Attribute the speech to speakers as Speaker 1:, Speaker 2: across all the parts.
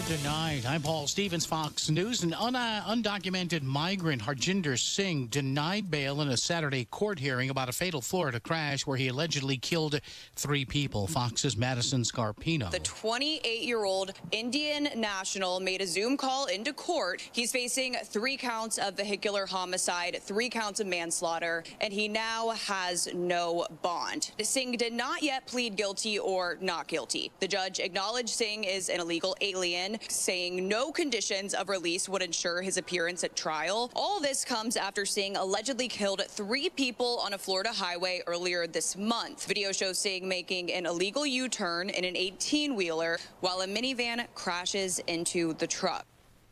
Speaker 1: Tonight, I'm Paul Stevens, Fox News. An undocumented migrant, Harjinder Singh, denied bail in a Saturday court hearing about a fatal Florida crash where he allegedly killed 3 people. Fox's Madison Scarpino.
Speaker 2: The 28-year-old Indian national made a Zoom call into court. He's facing 3 counts of vehicular homicide, 3 counts of manslaughter, and he now has no bond. Singh did not yet plead guilty or not guilty. The judge acknowledged Singh is an illegal alien, saying no conditions of release would ensure his appearance at trial. All this comes after Singh allegedly killed 3 people on a Florida highway earlier this month. Video shows Singh making an illegal U-turn in an 18-wheeler while a minivan crashes into the truck.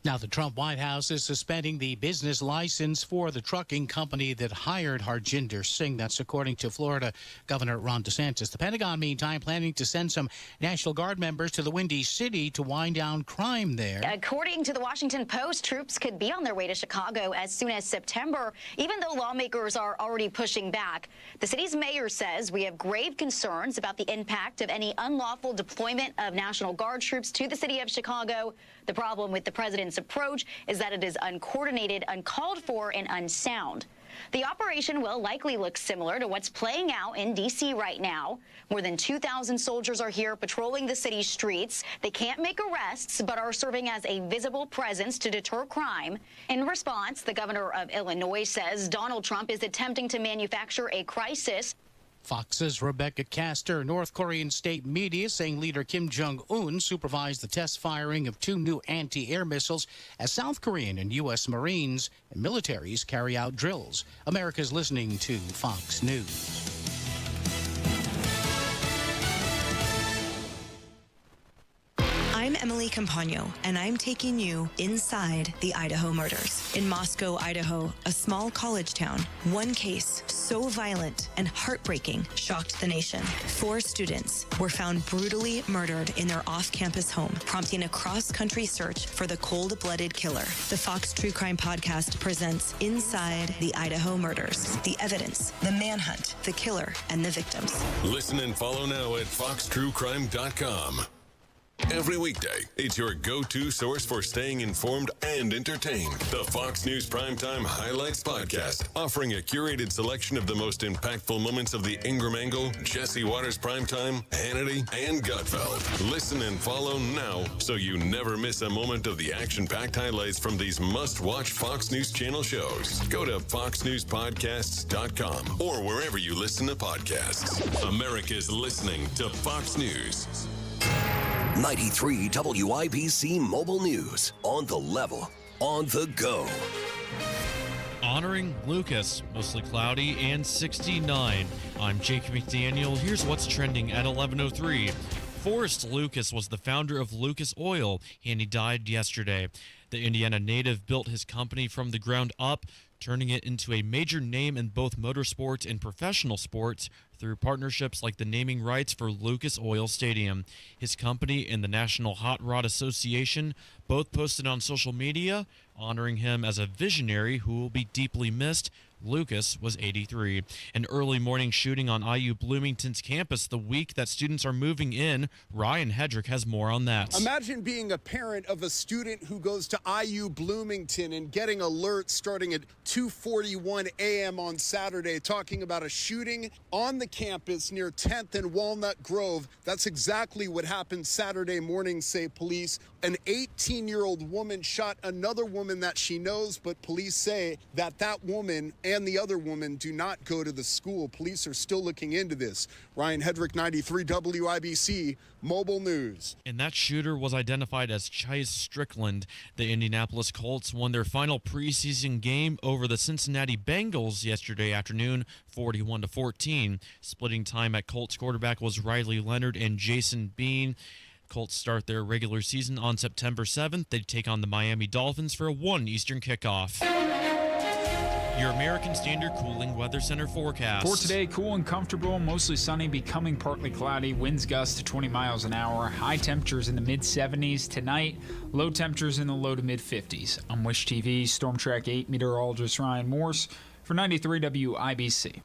Speaker 1: Now, the Trump White House is suspending the business license for the trucking company that hired Harjinder Singh. That's according to Florida Governor Ron DeSantis. The Pentagon, meantime, planning to send some National Guard members to the Windy City to wind down crime there.
Speaker 3: According to the Washington Post, troops could be on their way to Chicago as soon as September, even though lawmakers are already pushing back. The city's mayor says we have grave concerns about the impact of any unlawful deployment of National Guard troops to the city of Chicago. The problem with the president's approach is that it is uncoordinated, uncalled for, and unsound. The operation will likely look similar to what's playing out in D.C. right now. More than 2,000 soldiers are here patrolling the city's streets. They can't make arrests, but are serving as a visible presence to deter crime. In response, the governor of Illinois says Donald Trump is attempting to manufacture a crisis.
Speaker 1: Fox's Rebecca Castor. North Korean state media saying leader Kim Jong-un supervised the test firing of 2 new anti-air missiles as South Korean and U.S. Marines and militaries carry out drills. America's listening to Fox News.
Speaker 4: I'm Emily Campagno, and I'm taking you inside the Idaho murders. In Moscow, Idaho, a small college town, one case so violent and heartbreaking shocked the nation. 4 students were found brutally murdered in their off-campus home, prompting a cross-country search for the cold-blooded killer. The Fox True Crime Podcast presents Inside the Idaho Murders, the evidence, the manhunt, the killer, and the victims.
Speaker 5: Listen and follow now at foxtruecrime.com. Every weekday, it's your go-to source for staying informed and entertained. The Fox News Primetime Highlights Podcast, offering a curated selection of the most impactful moments of the Ingram Angle, Jesse Waters Primetime, Hannity, and Gutfeld. Listen and follow now so you never miss a moment of the action-packed highlights from these must-watch Fox News Channel shows. Go to foxnewspodcasts.com or wherever you listen to podcasts. America's listening to Fox News.
Speaker 6: 93 WIBC Mobile News. On the level, on the go.
Speaker 7: Honoring Lucas, mostly cloudy and 69. I'm Jake McDaniel. Here's what's trending at 11:03. Forrest Lucas was the founder of Lucas Oil, and he died yesterday. The Indiana native built his company from the ground up, turning it into a major name in both motorsports and professional sports through partnerships like the naming rights for Lucas Oil Stadium. His company and the National Hot Rod Association both posted on social media, honoring him as a visionary who will be deeply missed. Lucas was 83. An early morning shooting on IU Bloomington's campus the week that students are moving in. Ryan Hedrick has more on that.
Speaker 8: Imagine being a parent of a student who goes to IU Bloomington and getting alerts starting at 2:41 a.m. on Saturday talking about a shooting on the campus near 10th and Walnut Grove. That's exactly what happened Saturday morning, say police. An 18-year-old woman shot another woman that she knows, but police say that that woman and the other woman do not go to the school. Police are still looking into this. Ryan Hedrick, 93 WIBC Mobile News.
Speaker 7: And that shooter was identified as Chase Strickland. The Indianapolis Colts won their final preseason game over the Cincinnati Bengals yesterday afternoon, 41-14. Splitting time at Colts quarterback was Riley Leonard and Jason Bean. Colts start their regular season on September 7th. They take on the Miami Dolphins for a 1 Eastern kickoff. Your American Standard Cooling Weather Center forecast.
Speaker 9: For today, cool and comfortable, mostly sunny, becoming partly cloudy, winds gust to 20 miles an hour, high temperatures in the mid-70s. Tonight, low temperatures in the low to mid-50s. I'm Wish TV, Storm Track 8 meteorologist Ryan Morse for 93 WIBC.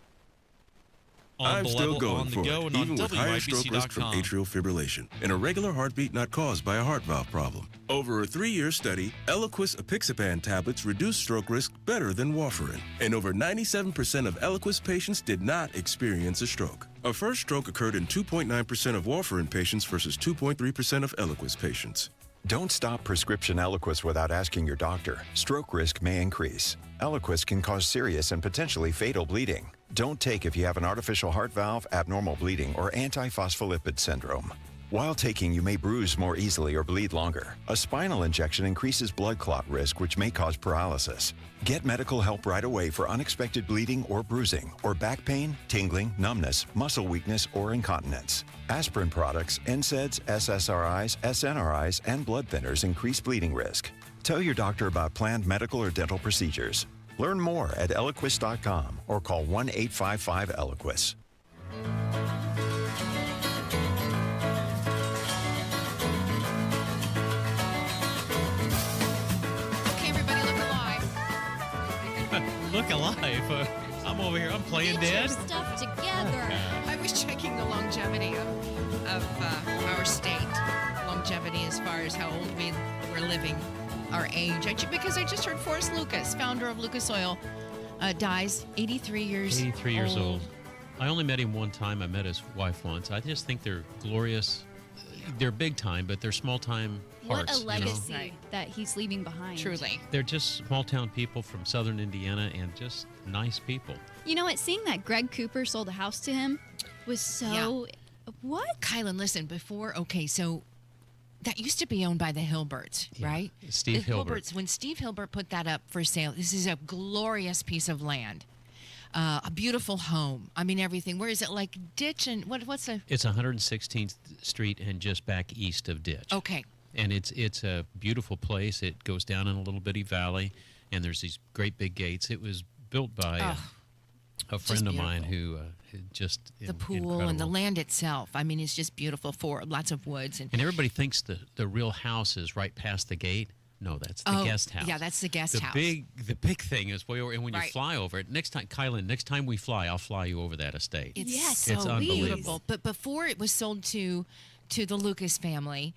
Speaker 10: I'm
Speaker 7: the
Speaker 10: still
Speaker 7: level,
Speaker 10: going
Speaker 7: on the
Speaker 10: for
Speaker 7: go,
Speaker 10: it,
Speaker 7: and
Speaker 10: even
Speaker 7: on
Speaker 10: with higher stroke risk from
Speaker 7: WYBC.com.
Speaker 10: atrial fibrillation, an irregular heartbeat not caused by a heart valve problem. Over a 3-year study, Eliquis apixaban tablets reduced stroke risk better than warfarin, and over 97% of Eliquis patients did not experience a stroke. A first stroke occurred in 2.9% of warfarin patients versus 2.3% of Eliquis patients.
Speaker 11: Don't stop prescription Eliquis without asking your doctor. Stroke risk may increase. Eliquis can cause serious and potentially fatal bleeding. Don't take if you have an artificial heart valve, abnormal bleeding, or antiphospholipid syndrome. While taking, you may bruise more easily or bleed longer. A spinal injection increases blood clot risk, which may cause paralysis. Get medical help right away for unexpected bleeding or bruising, or back pain, tingling, numbness, muscle weakness, or incontinence. Aspirin products, NSAIDs, SSRIs, SNRIs, and blood thinners increase bleeding risk. Tell your doctor about planned medical or dental procedures. Learn more at Eliquis.com or call 1-855-ELIQUIS.
Speaker 12: Okay, everybody, look alive.
Speaker 7: Look alive. I'm over here. I'm playing
Speaker 13: Get your
Speaker 7: dead.
Speaker 13: stuff together.
Speaker 12: I was checking the longevity of our state. Longevity as far as how old we're living, our age. Because I just heard Forrest Lucas, founder of Lucas Oil, dies 83 years
Speaker 14: 83 years old. I only met him one time. I met his wife once. I just think they're glorious. They're big time, but they're small time hearts.
Speaker 13: What a legacy
Speaker 14: You know?
Speaker 13: that he's leaving behind.
Speaker 12: Truly.
Speaker 14: They're just small town people from southern Indiana and just nice people.
Speaker 13: You know what? Seeing that Greg Cooper sold a house to him was so... What?
Speaker 12: Kylan, listen, so that used to be owned by the Hilberts, right?
Speaker 14: Steve
Speaker 12: the
Speaker 14: Hilbert.
Speaker 12: Hilberts, when Steve Hilbert put that up for sale, this is a glorious piece of land. A beautiful home. I mean, everything. Where is it? Like Ditch and what's the...
Speaker 14: It's 116th Street and just back east of Ditch.
Speaker 12: Okay.
Speaker 14: And it's a beautiful place. It goes down in a little bitty valley, and there's these great big gates. It was built by a friend of mine who just
Speaker 12: the pool
Speaker 14: incredible.
Speaker 12: and the land itself. I mean, it's just beautiful for lots of woods.
Speaker 14: And everybody thinks the real house is right past the gate. No, that's the guest house.
Speaker 12: Yeah, that's the guest house.
Speaker 14: The big thing is way over. And when you
Speaker 12: Right.
Speaker 14: fly over it, next time we fly, I'll fly you over that estate.
Speaker 12: It's
Speaker 14: It's
Speaker 12: so
Speaker 14: unbelievable.
Speaker 12: beautiful. But before it was sold to the Lucas family,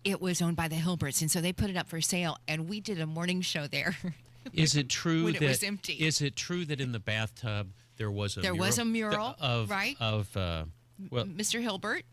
Speaker 12: it was owned by the Hilberts, and so they put it up for sale. And we did a morning show there.
Speaker 14: Is it true
Speaker 12: when
Speaker 14: that
Speaker 12: it was empty?
Speaker 14: Is it true that in the bathtub there was a
Speaker 12: There
Speaker 14: mural?
Speaker 12: was a mural,
Speaker 14: of
Speaker 12: right? Mr. Hilbert.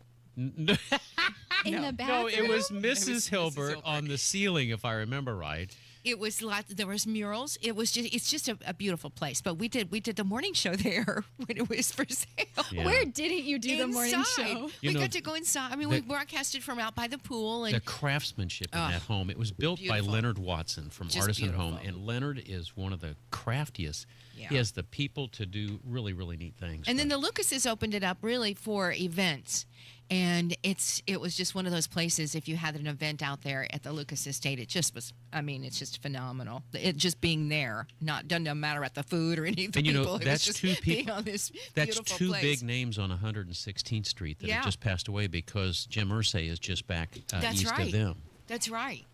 Speaker 13: In the bathroom?
Speaker 14: No, it was Mrs. Hilbert on the ceiling, if I remember right.
Speaker 12: It was there was murals. It's just a beautiful place. But we did the morning show there when it was for sale.
Speaker 14: Yeah.
Speaker 13: Where didn't you do the morning
Speaker 12: Inside.
Speaker 13: show?
Speaker 12: We got to go inside. I mean, we broadcasted from out by the pool. And
Speaker 14: The craftsmanship in that home. It was built by
Speaker 12: beautiful.
Speaker 14: Leonard Watson from
Speaker 12: Just
Speaker 14: Artisan Home.
Speaker 12: beautiful.
Speaker 14: And Leonard is one of the craftiest.
Speaker 12: Yeah.
Speaker 14: He has the people to do really, really neat things.
Speaker 12: And then the Lucases opened it up really for events. And it was just one of those places, if you had an event out there at the Lucas estate, it just was, I mean, it's just phenomenal. It just being there, doesn't matter at the food or anything.
Speaker 14: And you know,
Speaker 12: It
Speaker 14: that's
Speaker 12: was just
Speaker 14: two
Speaker 12: being
Speaker 14: people.
Speaker 12: on this
Speaker 14: That's
Speaker 12: beautiful
Speaker 14: two
Speaker 12: place.
Speaker 14: big names on 116th Street that
Speaker 12: Yeah.
Speaker 14: have just passed away because Jim Irsay is just back
Speaker 12: That's
Speaker 14: east
Speaker 12: right.
Speaker 14: of them.
Speaker 12: That's right.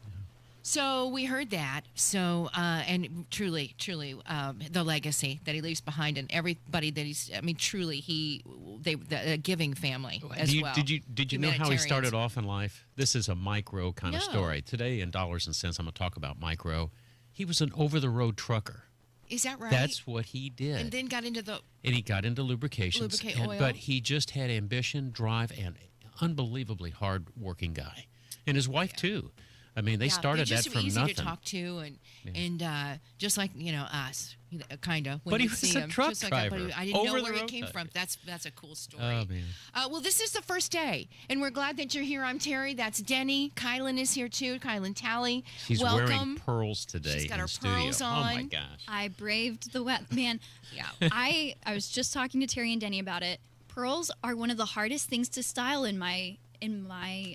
Speaker 12: So we heard that. So and truly, the legacy that he leaves behind, and everybody that he's. I mean, truly, the giving family as well.
Speaker 14: Did you know how he started
Speaker 12: Humanitarians.
Speaker 14: off in life? This is a micro kind of
Speaker 12: No.
Speaker 14: story. Today, in dollars and cents, I'm going to talk about micro. He was an over-the-road trucker.
Speaker 12: Is that right?
Speaker 14: That's what he did.
Speaker 12: And then got into the.
Speaker 14: And he got into lubrications.
Speaker 12: Lubricate oil.
Speaker 14: But he just had ambition, drive, and unbelievably hard-working guy. And his wife, too. I mean, they started that from
Speaker 12: easy
Speaker 14: nothing.
Speaker 12: to talk to, and just like us, kind of.
Speaker 14: But he was a truck driver.
Speaker 12: I didn't know
Speaker 14: Over the
Speaker 12: where he
Speaker 14: road
Speaker 12: came
Speaker 14: truck.
Speaker 12: from. That's a cool story.
Speaker 14: Oh, man.
Speaker 12: Well, this is the first day, and we're glad that you're here. I'm Terry. That's Denny. Kielynn is here too. Kielynn Talley.
Speaker 14: She's
Speaker 12: Welcome.
Speaker 14: wearing pearls today
Speaker 12: She's got
Speaker 14: in
Speaker 12: her
Speaker 14: studio.
Speaker 12: pearls
Speaker 14: Oh, my
Speaker 12: on.
Speaker 14: gosh.
Speaker 13: I braved the wet. Man,
Speaker 12: Yeah.
Speaker 13: I was just talking to Terry and Denny about it. Pearls are one of the hardest things to style in my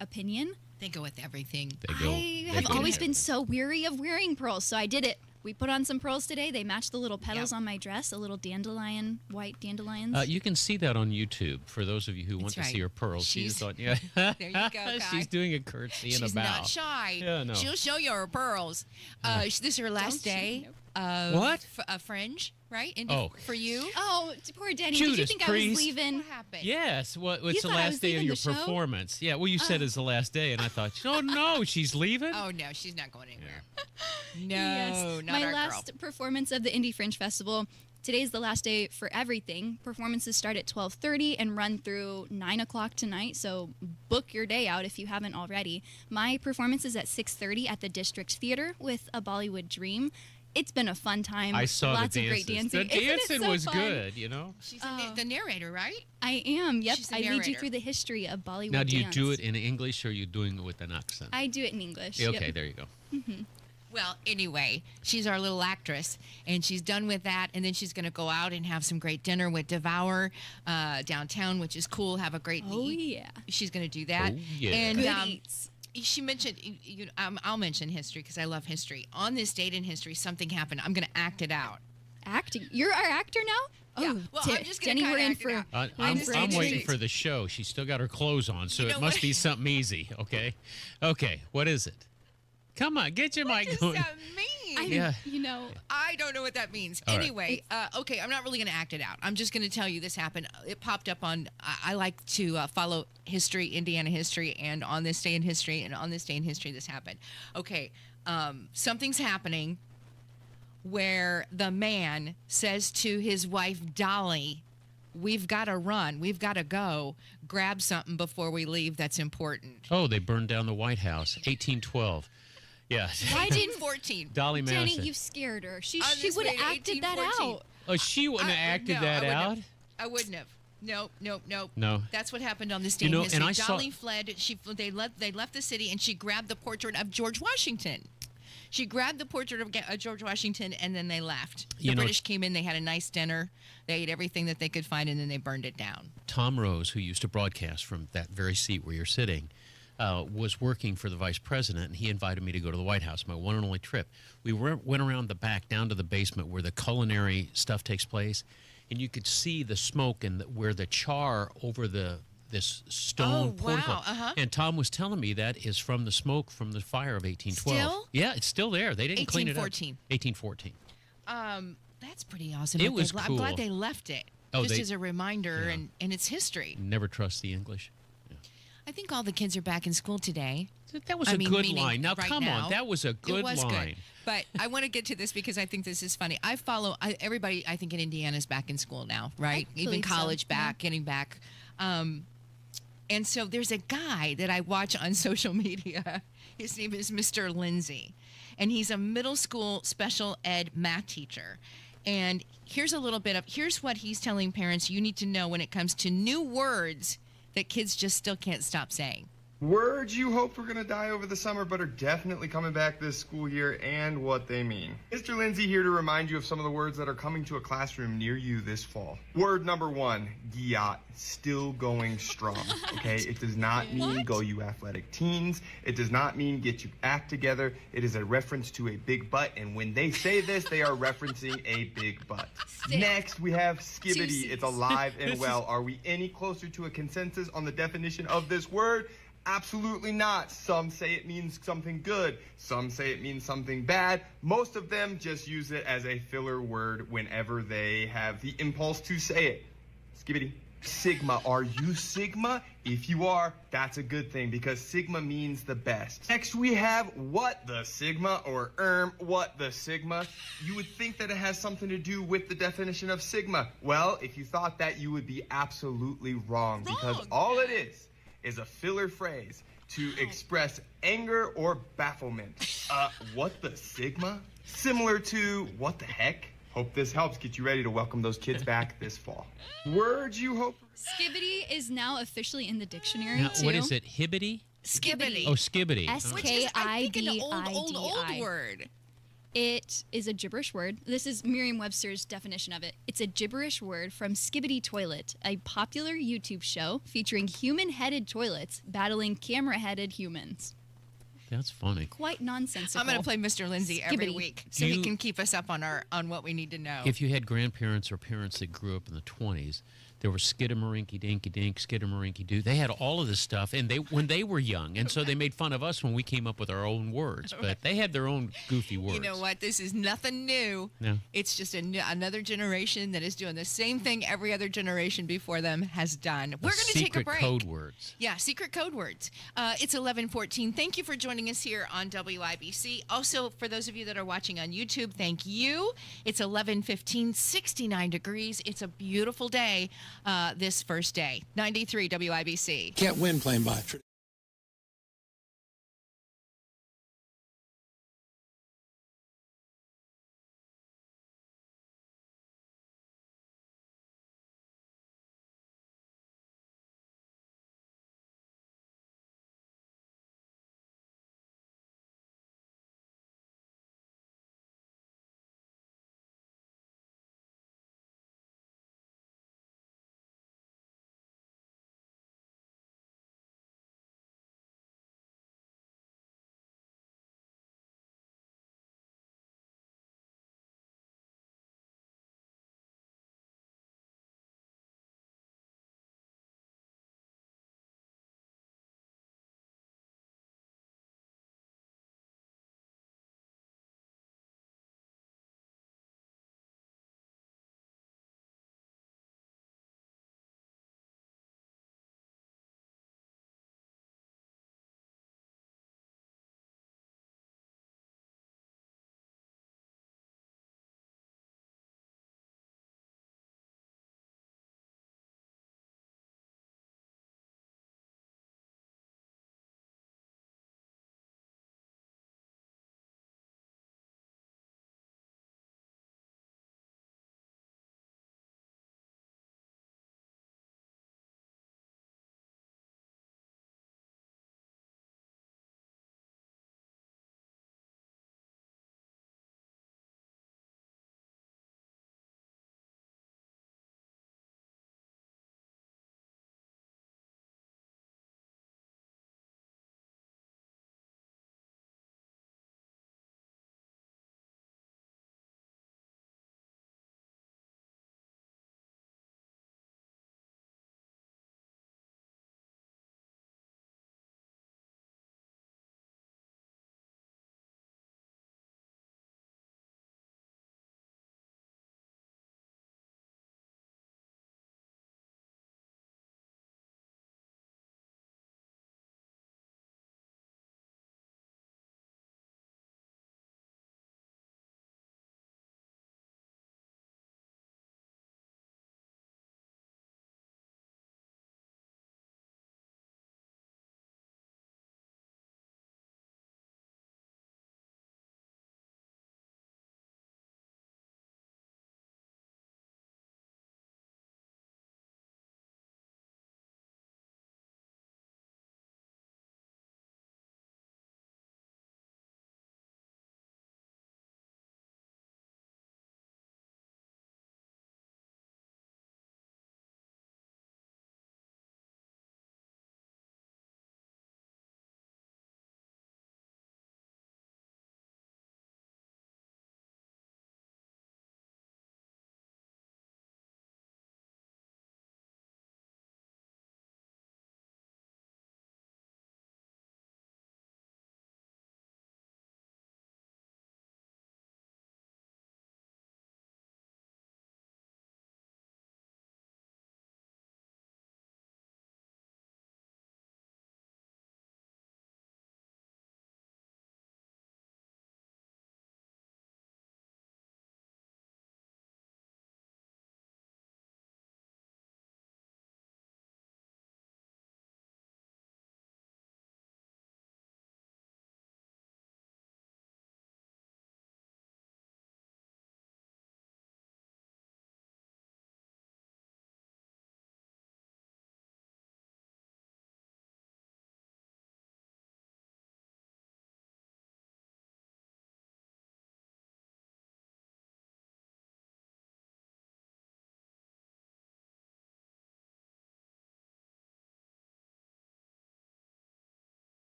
Speaker 13: opinion.
Speaker 12: They go with everything.
Speaker 13: I have always been so weary of wearing pearls, so I did it. We put on some pearls today. They match the little petals on my dress, a little dandelion, white dandelions.
Speaker 14: You can see that on YouTube for those of you who want to
Speaker 12: right.
Speaker 14: see her pearls.
Speaker 12: She's-
Speaker 14: yeah.
Speaker 12: There you go, Kai.
Speaker 14: She's doing a curtsy and a
Speaker 12: She's
Speaker 14: bow.
Speaker 12: not shy.
Speaker 14: Yeah, no.
Speaker 12: She'll show you her pearls. This is her last
Speaker 13: Don't she?
Speaker 12: day
Speaker 13: Nope.
Speaker 12: of
Speaker 14: What?
Speaker 12: Fringe. right? Indy, for you?
Speaker 13: Oh, poor Denny.
Speaker 14: Judas
Speaker 13: Did you think I
Speaker 14: Priest.
Speaker 13: was leaving?
Speaker 12: What happened?
Speaker 14: Yes. What's
Speaker 13: You
Speaker 14: the
Speaker 13: thought I
Speaker 14: last
Speaker 13: was
Speaker 14: day of
Speaker 13: leaving
Speaker 14: your
Speaker 13: the show?
Speaker 14: performance? Yeah. Well, you said it's the last day, and I thought, oh no, she's leaving.
Speaker 12: Oh, no, she's not going anywhere. No,
Speaker 13: Yes.
Speaker 12: not
Speaker 13: My
Speaker 12: our
Speaker 13: last
Speaker 12: girl.
Speaker 13: performance of the Indy Fringe Festival. Today's the last day for everything. Performances start at 12:30 and run through 9 o'clock tonight, so book your day out if you haven't already. My performance is at 6:30 at the District Theater with A Bollywood Dream. It's been a fun time.
Speaker 14: I saw
Speaker 13: Lots
Speaker 14: the
Speaker 13: of great
Speaker 14: dances.
Speaker 13: dancing.
Speaker 14: The
Speaker 13: Isn't it
Speaker 14: dancing
Speaker 13: so
Speaker 14: was
Speaker 13: fun?
Speaker 14: good, you know.
Speaker 12: She's the narrator, right?
Speaker 13: I am. Yep.
Speaker 12: She's the
Speaker 13: I lead you
Speaker 12: narrator.
Speaker 13: through the history of Bollywood
Speaker 14: Now, do you
Speaker 13: dance.
Speaker 14: do it in English or are you doing it with an accent?
Speaker 13: I do it in English.
Speaker 14: Okay,
Speaker 13: Yep.
Speaker 14: there you go.
Speaker 12: Well, anyway, she's our little actress, and she's done with that, and then she's going to go out and have some great dinner with Devour downtown, which is cool. Have a great
Speaker 13: Oh,
Speaker 12: eat.
Speaker 13: yeah.
Speaker 12: She's going to do that.
Speaker 14: Oh, yeah.
Speaker 12: And
Speaker 13: Good eats.
Speaker 12: she mentioned, I'll mention history because I love history. On this date in history, something happened. I'm going to act it out.
Speaker 13: Acting. You're our actor now?
Speaker 12: Yeah.
Speaker 13: Oh,
Speaker 12: Well, I'm just gonna
Speaker 13: Denny,
Speaker 12: kinda
Speaker 13: we're in
Speaker 12: act it
Speaker 13: for.
Speaker 12: out.
Speaker 14: I'm waiting for the show. She's still got her clothes on, so
Speaker 12: You
Speaker 14: it
Speaker 12: know
Speaker 14: must
Speaker 12: what?
Speaker 14: be something easy. Okay. Okay. What is it? Come on, get your mic
Speaker 12: What
Speaker 14: going.
Speaker 12: does that mean?
Speaker 13: I mean,
Speaker 14: Yeah.
Speaker 13: you know.
Speaker 12: I don't know what that means.
Speaker 14: All right.
Speaker 12: Anyway, okay, I'm not really going to act it out. I'm just going to tell you this happened. It popped up on, I like to follow history, Indiana history, and on this day in history, and on this day in history, this happened. Okay, something's happening where the man says to his wife, Dolly, we've got to run, we've got to go, grab something before we leave that's important.
Speaker 14: Oh, they burned down the White House, 1812. Yeah.
Speaker 13: Why didn't
Speaker 12: 14.
Speaker 14: Dolly
Speaker 13: Danny,
Speaker 14: Madison.
Speaker 13: you scared her. She
Speaker 12: On this
Speaker 13: would have
Speaker 12: way to
Speaker 13: acted that
Speaker 12: 1814.
Speaker 13: out.
Speaker 14: Oh, she wouldn't have acted that out.
Speaker 12: I wouldn't have. Nope.
Speaker 14: No.
Speaker 12: That's what happened on this day
Speaker 14: You know,
Speaker 12: in history.
Speaker 14: and I saw-
Speaker 12: Dolly fled. They left the city, and she grabbed the portrait of George Washington. She grabbed the portrait of George Washington, and then they left. The
Speaker 14: You know-
Speaker 12: British came in. They had a nice dinner. They ate everything that they could find, and then they burned it down.
Speaker 14: Tom Rose, who used to broadcast from that very seat where you're sitting, was working for the vice president, and he invited me to go to the White House, my one and only trip. We went around the back down to the basement where the culinary stuff takes place, and you could see the smoke and where the char over this stone portico.
Speaker 12: Wow,
Speaker 14: And Tom was telling me that is from the smoke from the fire of 1812.
Speaker 12: Still?
Speaker 14: Yeah, it's still there. They didn't clean it up.
Speaker 12: 1814.
Speaker 14: 1814.
Speaker 12: That's pretty awesome.
Speaker 14: It was
Speaker 12: I'm
Speaker 14: cool.
Speaker 12: glad they left it.
Speaker 14: Oh,
Speaker 12: just
Speaker 14: they-
Speaker 12: as a reminder,
Speaker 14: yeah.
Speaker 12: and it's history.
Speaker 14: Never trust the English.
Speaker 12: I think all the kids are back in school today.
Speaker 14: That was
Speaker 12: I
Speaker 14: a
Speaker 12: mean,
Speaker 14: good
Speaker 12: meaning
Speaker 14: line. Now,
Speaker 12: right
Speaker 14: come
Speaker 12: now,
Speaker 14: on. That was a good
Speaker 12: it was
Speaker 14: line.
Speaker 12: Good. But I want to get to this because I think this is funny. I follow everybody, I think, in Indiana is back in school now, right?
Speaker 13: I
Speaker 12: Even
Speaker 13: believe so,
Speaker 12: college back,
Speaker 13: yeah.
Speaker 12: getting back. And so there's a guy that I watch on social media. His name is Mr. Lindsay. And he's a middle school special ed math teacher. And here's what he's telling parents you need to know when it comes to new words that kids just still can't stop saying.
Speaker 15: Words you hoped were going to die over the summer but are definitely coming back this school year and what they mean. Mr. Lindsay here to remind you of some of the words that are coming to a classroom near you this fall. Word number 1, Giat, still going strong. Okay, it does not mean go you athletic teens. It does not mean get you act together. It is a reference to a big butt, and when they say this, they are referencing a big butt. Next, we have skibbity. It's alive and well. Are we any closer to a consensus on the definition of this word? Absolutely not. Some say it means something good. Some say it means something bad. Most of them just use it as a filler word whenever they have the impulse to say it. Skibbity. Sigma. Are you Sigma? If you are, that's a good thing because Sigma means the best. Next, we have what the Sigma or what the Sigma. You would think that it has something to do with the definition of Sigma. Well, if you thought that, you would be absolutely wrong. Because all it is a filler phrase to express anger or bafflement. What the Sigma? Similar to what the heck? Hope this helps get you ready to welcome those kids back this fall. Words you hope...
Speaker 13: Skibbity is now officially in the dictionary,
Speaker 14: Now,
Speaker 13: too.
Speaker 14: what is it? Hibbity?
Speaker 12: Skibbity.
Speaker 14: Oh, skibbity.
Speaker 12: Which is, I think, an
Speaker 13: Skibbity.
Speaker 12: old word.
Speaker 13: It is a gibberish word. This is Merriam-Webster's definition of it. It's a gibberish word from Skibbity Toilet, a popular YouTube show featuring human-headed toilets battling camera-headed humans.
Speaker 14: That's funny.
Speaker 13: Quite nonsensical.
Speaker 12: I'm going to play Mr. Lindsay every
Speaker 13: Skibbity.
Speaker 12: week so he can keep us up on what we need to know.
Speaker 14: If you had grandparents or parents that grew up in the 20s, There was Skidamarinky Dinky Dink, Skidamarinky Doo. They had all of this stuff, and when they were young, and so they made fun of us when we came up with our own words. But they had their own goofy words.
Speaker 12: You know what? This is nothing new.
Speaker 14: No.
Speaker 12: It's just another generation that is doing the same thing every other generation before them has done. We're going to take a break.
Speaker 14: Secret code words.
Speaker 12: Yeah, secret code words. It's 11:14. Thank you for joining us here on WIBC. Also, for those of you that are watching on YouTube, thank you. It's 11:15, 69 degrees. It's a beautiful day this first day. 93 WIBC.
Speaker 16: Can't win playing by.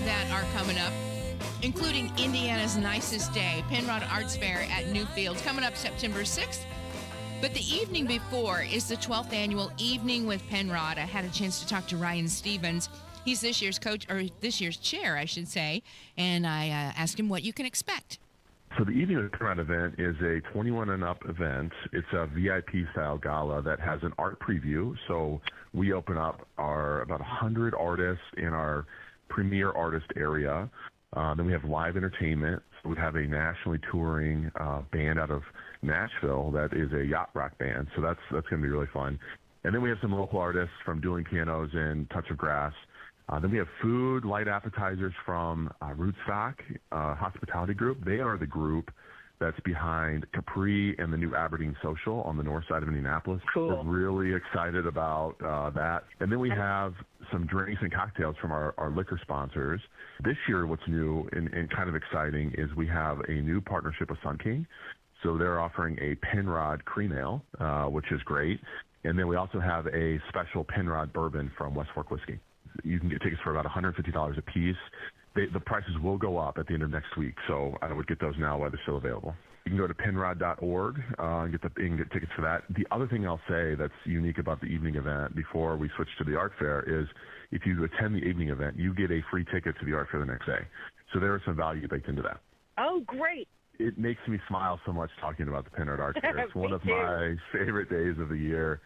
Speaker 12: that are coming up, including Indiana's Nicest Day, Penrod Arts Fair at Newfields, coming up September 6th. But the evening before is the 12th annual Evening with Penrod. I had a chance to talk to Ryan Stevens. He's this year's coach, or this year's chair, I should say, and I asked him what you can expect.
Speaker 16: So the Evening with Penrod event is a 21 and up event. It's a VIP style gala that has an art preview. So we open up about 100 artists in our premier artist area. Then we have live entertainment. So we have a nationally touring band out of Nashville that is a yacht rock band. So that's going to be really fun. And then we have some local artists from Dueling Pianos and Touch of Grass. Then we have food, light appetizers from Rootstock Hospitality Group. They are the group that's behind Capri and the new Aberdeen Social on the north side of Indianapolis.
Speaker 17: Cool.
Speaker 16: We're really excited about that. And then we have some drinks and cocktails from our liquor sponsors. This year, what's new and kind of exciting is we have a new partnership with Sun King. So they're offering a Penrod Cream Ale, which is great. And then we also have a special Penrod Bourbon from West Fork Whiskey. You can get tickets for about $150 a piece. The prices will go up at the end of next week, so I would get those now while they're still available. You can go to penrod.org and get tickets for that. The other thing I'll say that's unique about the evening event before we switch to the art fair is if you attend the evening event, you get a free ticket to the art fair the next day. So there is some value baked into that.
Speaker 17: Oh, great.
Speaker 16: It makes me smile so much talking about the Penrod Art Fair. It's one of my favorite days of the year.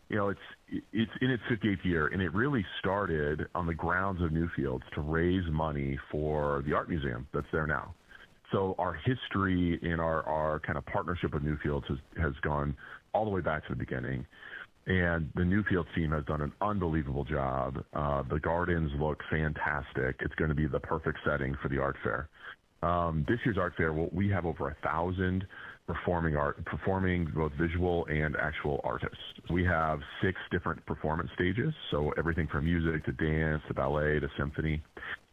Speaker 16: You know, it's in its 58th year, and it really started on the grounds of Newfields to raise money for the art museum that's there now. So our history in our kind of partnership with Newfields has gone all the way back to the beginning. And the Newfields team has done an unbelievable job. The gardens look fantastic. It's going to be the perfect setting for the art fair. This year's art fair, we have over 1,000 performing both visual and actual artists. We have 6 different performance stages, so everything from music to dance to ballet to symphony.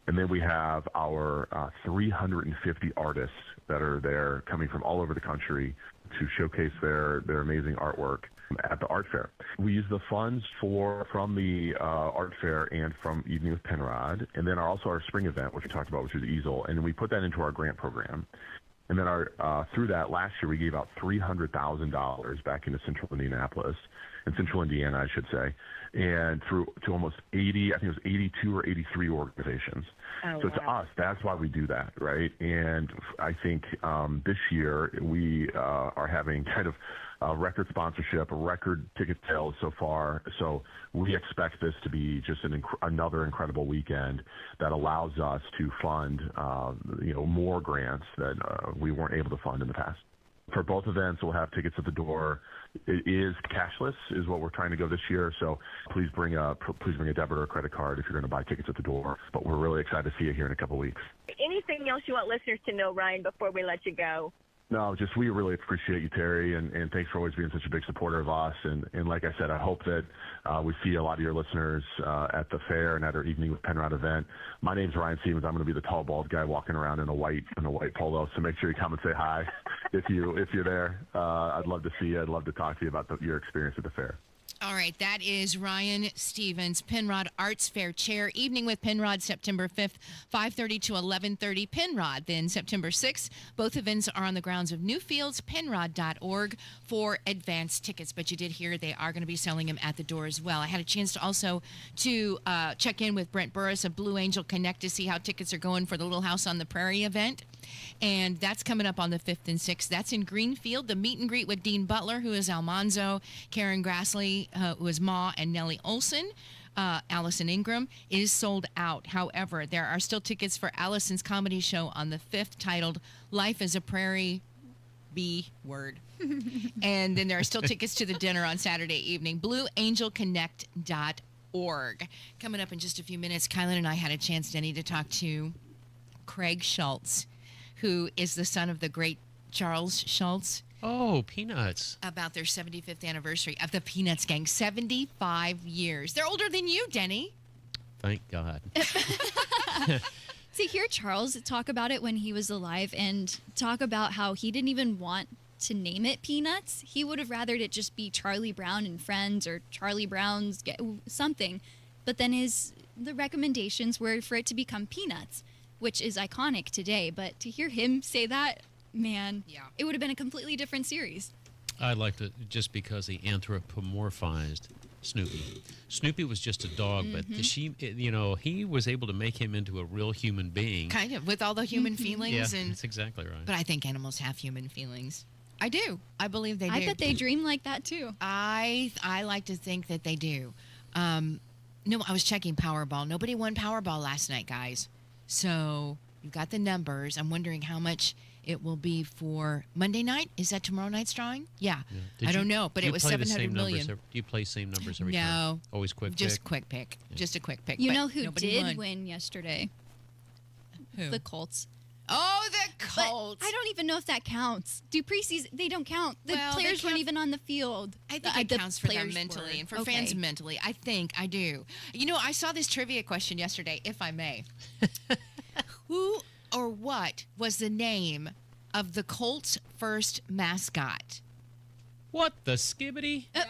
Speaker 16: And then we have our 350 artists that are there coming from all over the country to showcase their amazing artwork at the art fair. We use the funds from the art fair and from Evening with Penrod, and then also our spring event, which we talked about, which is Easel, and we put that into our grant program. And then through that last year, we gave out $300,000 back into Central Indiana, I should say, and to almost 80, I think it was 82 or 83 organizations.
Speaker 17: Oh,
Speaker 16: so
Speaker 17: wow.
Speaker 16: to us, that's why we do that, right? And I think this year we are having kind of a record sponsorship, a record ticket sales so far. So we expect this to be just another incredible weekend that allows us to fund, more grants that we weren't able to fund in the past. For both events, we'll have tickets at the door. It is cashless, is what we're trying to go this year. So please bring a debit or a credit card if you're going to buy tickets at the door. But we're really excited to see you here in a couple of weeks.
Speaker 17: Anything else you want listeners to know, Ryan, before we let you go?
Speaker 16: No, just we really appreciate you, Terry, and thanks for always being such a big supporter of us. And like I said, I hope that we see a lot of your listeners at the fair and at our Evening with Penrod event. My name's Ryan Stevens. I'm going to be the tall, bald guy walking around in a white polo. So make sure you come and say hi if you're there. I'd love to see you. I'd love to talk to you about your experience at the fair.
Speaker 12: All right, that is Ryan Stevens, Penrod Arts Fair Chair. Evening with Penrod, September 5th, 5:30 to 11:30. Penrod, then September 6th. Both events are on the grounds of Newfields, penrod.org for advance tickets. But you did hear they are going to be selling them at the door as well. I had a chance to also check in with Brent Burris of Blue Angel Connect to see how tickets are going for the Little House on the Prairie event. And that's coming up on the 5th and 6th. That's in Greenfield. The meet and greet with Dean Butler, who is Almanzo, Karen Grassley, who is Ma, and Nellie Olson, Allison Ingram, is sold out. However, there are still tickets for Allison's comedy show on the 5th titled Life as a Prairie B Word. And then there are still tickets to the dinner on Saturday evening. BlueAngelConnect.org. Coming up in just a few minutes, Kielynn and I had a chance, Denny, to talk to Craig Schulz, who is the son of the great Charles Schulz.
Speaker 14: Oh, Peanuts.
Speaker 12: About their 75th anniversary of the Peanuts gang. 75 years. They're older than you, Denny.
Speaker 14: Thank God.
Speaker 13: To hear Charles talk about it when he was alive and talk about how he didn't even want to name it Peanuts. He would have rathered it just be Charlie Brown and Friends or Charlie Brown's something. But then his the recommendations were for it to become Peanuts, which is iconic today. But to hear him say that, man, it would have been a completely different series.
Speaker 14: I liked it just because he anthropomorphized Snoopy. Snoopy was just a dog, but he was able to make him into a real human being.
Speaker 12: Kind of, with all the human feelings.
Speaker 14: Yeah,
Speaker 12: and
Speaker 14: that's exactly right.
Speaker 12: But I think animals have human feelings. I do. I believe they do.
Speaker 13: I bet they dream like that, too.
Speaker 12: I like to think that they do. No, I was checking Powerball. Nobody won Powerball last night, guys. So you've got the numbers. I'm wondering how much it will be for Monday night. Is that tomorrow night's drawing? Yeah. I don't know, but it was 700 million.
Speaker 14: Do you play same numbers every
Speaker 12: No.
Speaker 14: time? Always quick pick?
Speaker 12: Just quick pick. Yeah. Just a quick pick.
Speaker 13: You know who
Speaker 12: nobody
Speaker 13: did
Speaker 12: won.
Speaker 13: win yesterday?
Speaker 12: Who?
Speaker 13: The Colts.
Speaker 12: Oh, the Colts.
Speaker 13: But I don't even know if that counts. Do preseason? They don't count. The players weren't even on the field.
Speaker 12: I think it counts for them mentally and for fans mentally. I think I do. You know, I saw this trivia question yesterday, if I may. Who or what was the name of the Colts' first mascot?
Speaker 14: What the skibbity?
Speaker 12: Do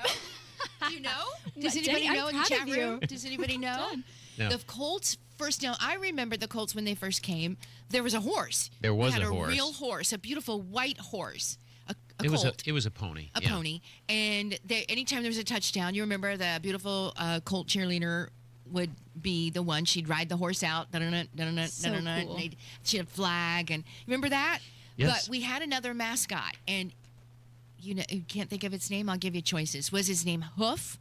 Speaker 12: you know? Does anybody know in the chat room? Does anybody know?
Speaker 14: No.
Speaker 12: The Colts first. Now, I remember the Colts when they first came. There was a horse.
Speaker 14: There was
Speaker 12: a
Speaker 14: a horse.
Speaker 12: A real horse, a beautiful white horse. A
Speaker 14: It
Speaker 12: colt.
Speaker 14: was a pony.
Speaker 12: A pony. And anytime there was a touchdown, you remember the beautiful Colt cheerleader would be the one. She'd ride the horse out.
Speaker 13: So cool.
Speaker 12: And she had a flag. And remember that?
Speaker 14: Yes.
Speaker 12: But we had another mascot. And you can't think of its name. I'll give you choices. Was his name Hoof,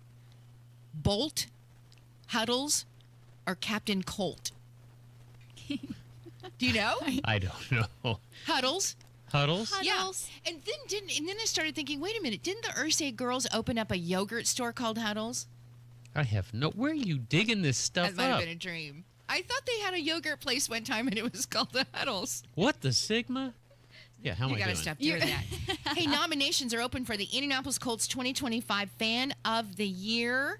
Speaker 12: Bolt, Huddles, or Captain Colt? Do you know?
Speaker 14: I don't know.
Speaker 12: Huddles.
Speaker 14: Huddles?
Speaker 12: Yeah. And then I started thinking, wait a minute, didn't the Ursay girls open up a yogurt store called Huddles?
Speaker 14: I have no. Where are you digging this stuff
Speaker 12: That might have
Speaker 14: up?
Speaker 12: been a dream. I thought they had a yogurt place one time and it was called the Huddles.
Speaker 14: What the Sigma? Yeah, how am I
Speaker 12: You
Speaker 14: doing?
Speaker 12: got to stop doing that. Hey, nominations are open for the Indianapolis Colts 2025 Fan of the Year.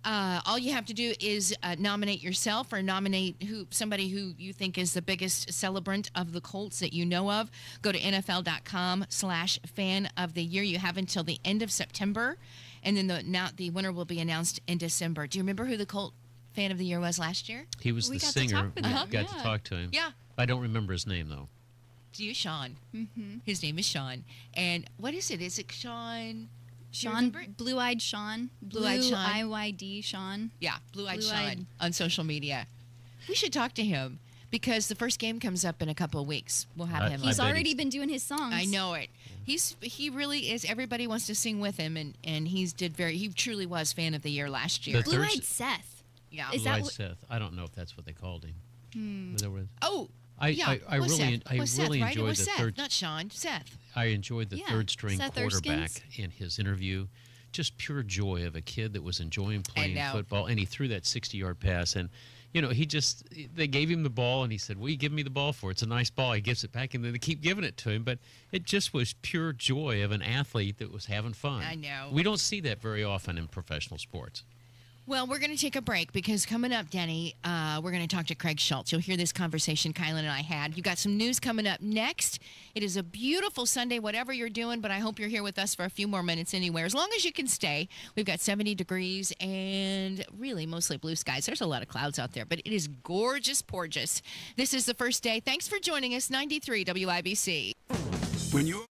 Speaker 12: All you have to do is nominate yourself or nominate somebody who you think is the biggest celebrant of the Colts that you know of. Go to NFL.com/fan of the year. You have until the end of September, and then the winner will be announced in December. Do you remember who the Colt Fan of the Year was last year?
Speaker 14: He was the singer. We got to talk to him.
Speaker 12: Yeah.
Speaker 14: I don't remember his name, though.
Speaker 12: Do you, Sean?
Speaker 13: Mm-hmm.
Speaker 12: His name is Sean. And what is it? Is it Sean?
Speaker 13: Sean, Blue-Eyed Sean.
Speaker 12: Blue-Eyed Sean.
Speaker 13: IYD Sean.
Speaker 12: Yeah, Blue-Eyed Sean on social media. We should talk to him because the first game comes up in a couple of weeks. We'll have him.
Speaker 13: He's already been doing his songs.
Speaker 12: I know it. He really is. Everybody wants to sing with him, and he truly was Fan of the Year last year.
Speaker 13: Blue-Eyed Seth.
Speaker 12: Yeah,
Speaker 14: Blue-Eyed Seth. I don't know if that's what they called him.
Speaker 12: Oh.
Speaker 14: I really
Speaker 12: Seth, right?
Speaker 14: enjoyed the
Speaker 12: Seth,
Speaker 14: third.
Speaker 12: not Sean. Seth.
Speaker 14: I enjoyed the third string
Speaker 13: Seth
Speaker 14: quarterback
Speaker 13: Erskine's.
Speaker 14: in his interview. Just pure joy of a kid that was enjoying playing football, and he threw that 60-yard pass. And they gave him the ball, and he said, "What do you give me the ball for? It's a nice ball." He gives it back, and then they keep giving it to him. But it just was pure joy of an athlete that was having fun.
Speaker 12: I know.
Speaker 14: We don't see that very often in professional sports.
Speaker 12: Well, we're going to take a break because coming up, Denny, we're going to talk to Craig Schulz. You'll hear this conversation Kielynn and I had. You got some news coming up next. It is a beautiful Sunday, whatever you're doing, but I hope you're here with us for a few more minutes anywhere. As long as you can stay. We've got 70 degrees and really mostly blue skies. There's a lot of clouds out there, but it is gorgeous, gorgeous. This is the first day. Thanks for joining us, 93 WIBC.
Speaker 18: When you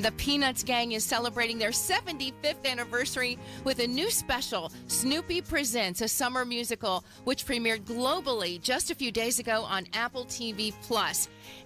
Speaker 12: The Peanuts gang is celebrating their 75th anniversary with a new special, Snoopy Presents, a summer musical, which premiered globally just a few days ago on Apple TV+.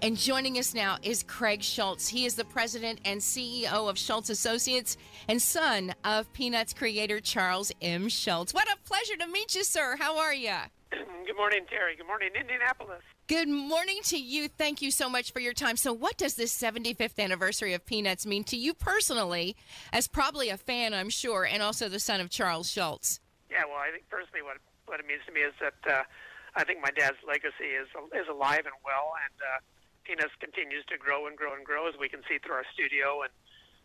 Speaker 12: And joining us now is Craig Schulz. He is the president and CEO of Schulz Associates and son of Peanuts creator Charles M. Schulz. What a pleasure to meet you, sir. How are you?
Speaker 18: Good morning, Terry. Good morning, Indianapolis.
Speaker 12: Good morning to you. Thank you so much for your time. So what does this 75th anniversary of Peanuts mean to you personally, as probably a fan, I'm sure, and also the son of Charles Schulz?
Speaker 18: Yeah, well, I think personally what it means to me is that I think my dad's legacy is alive and well, and Peanuts continues to grow and grow and grow, as we can see through our studio, and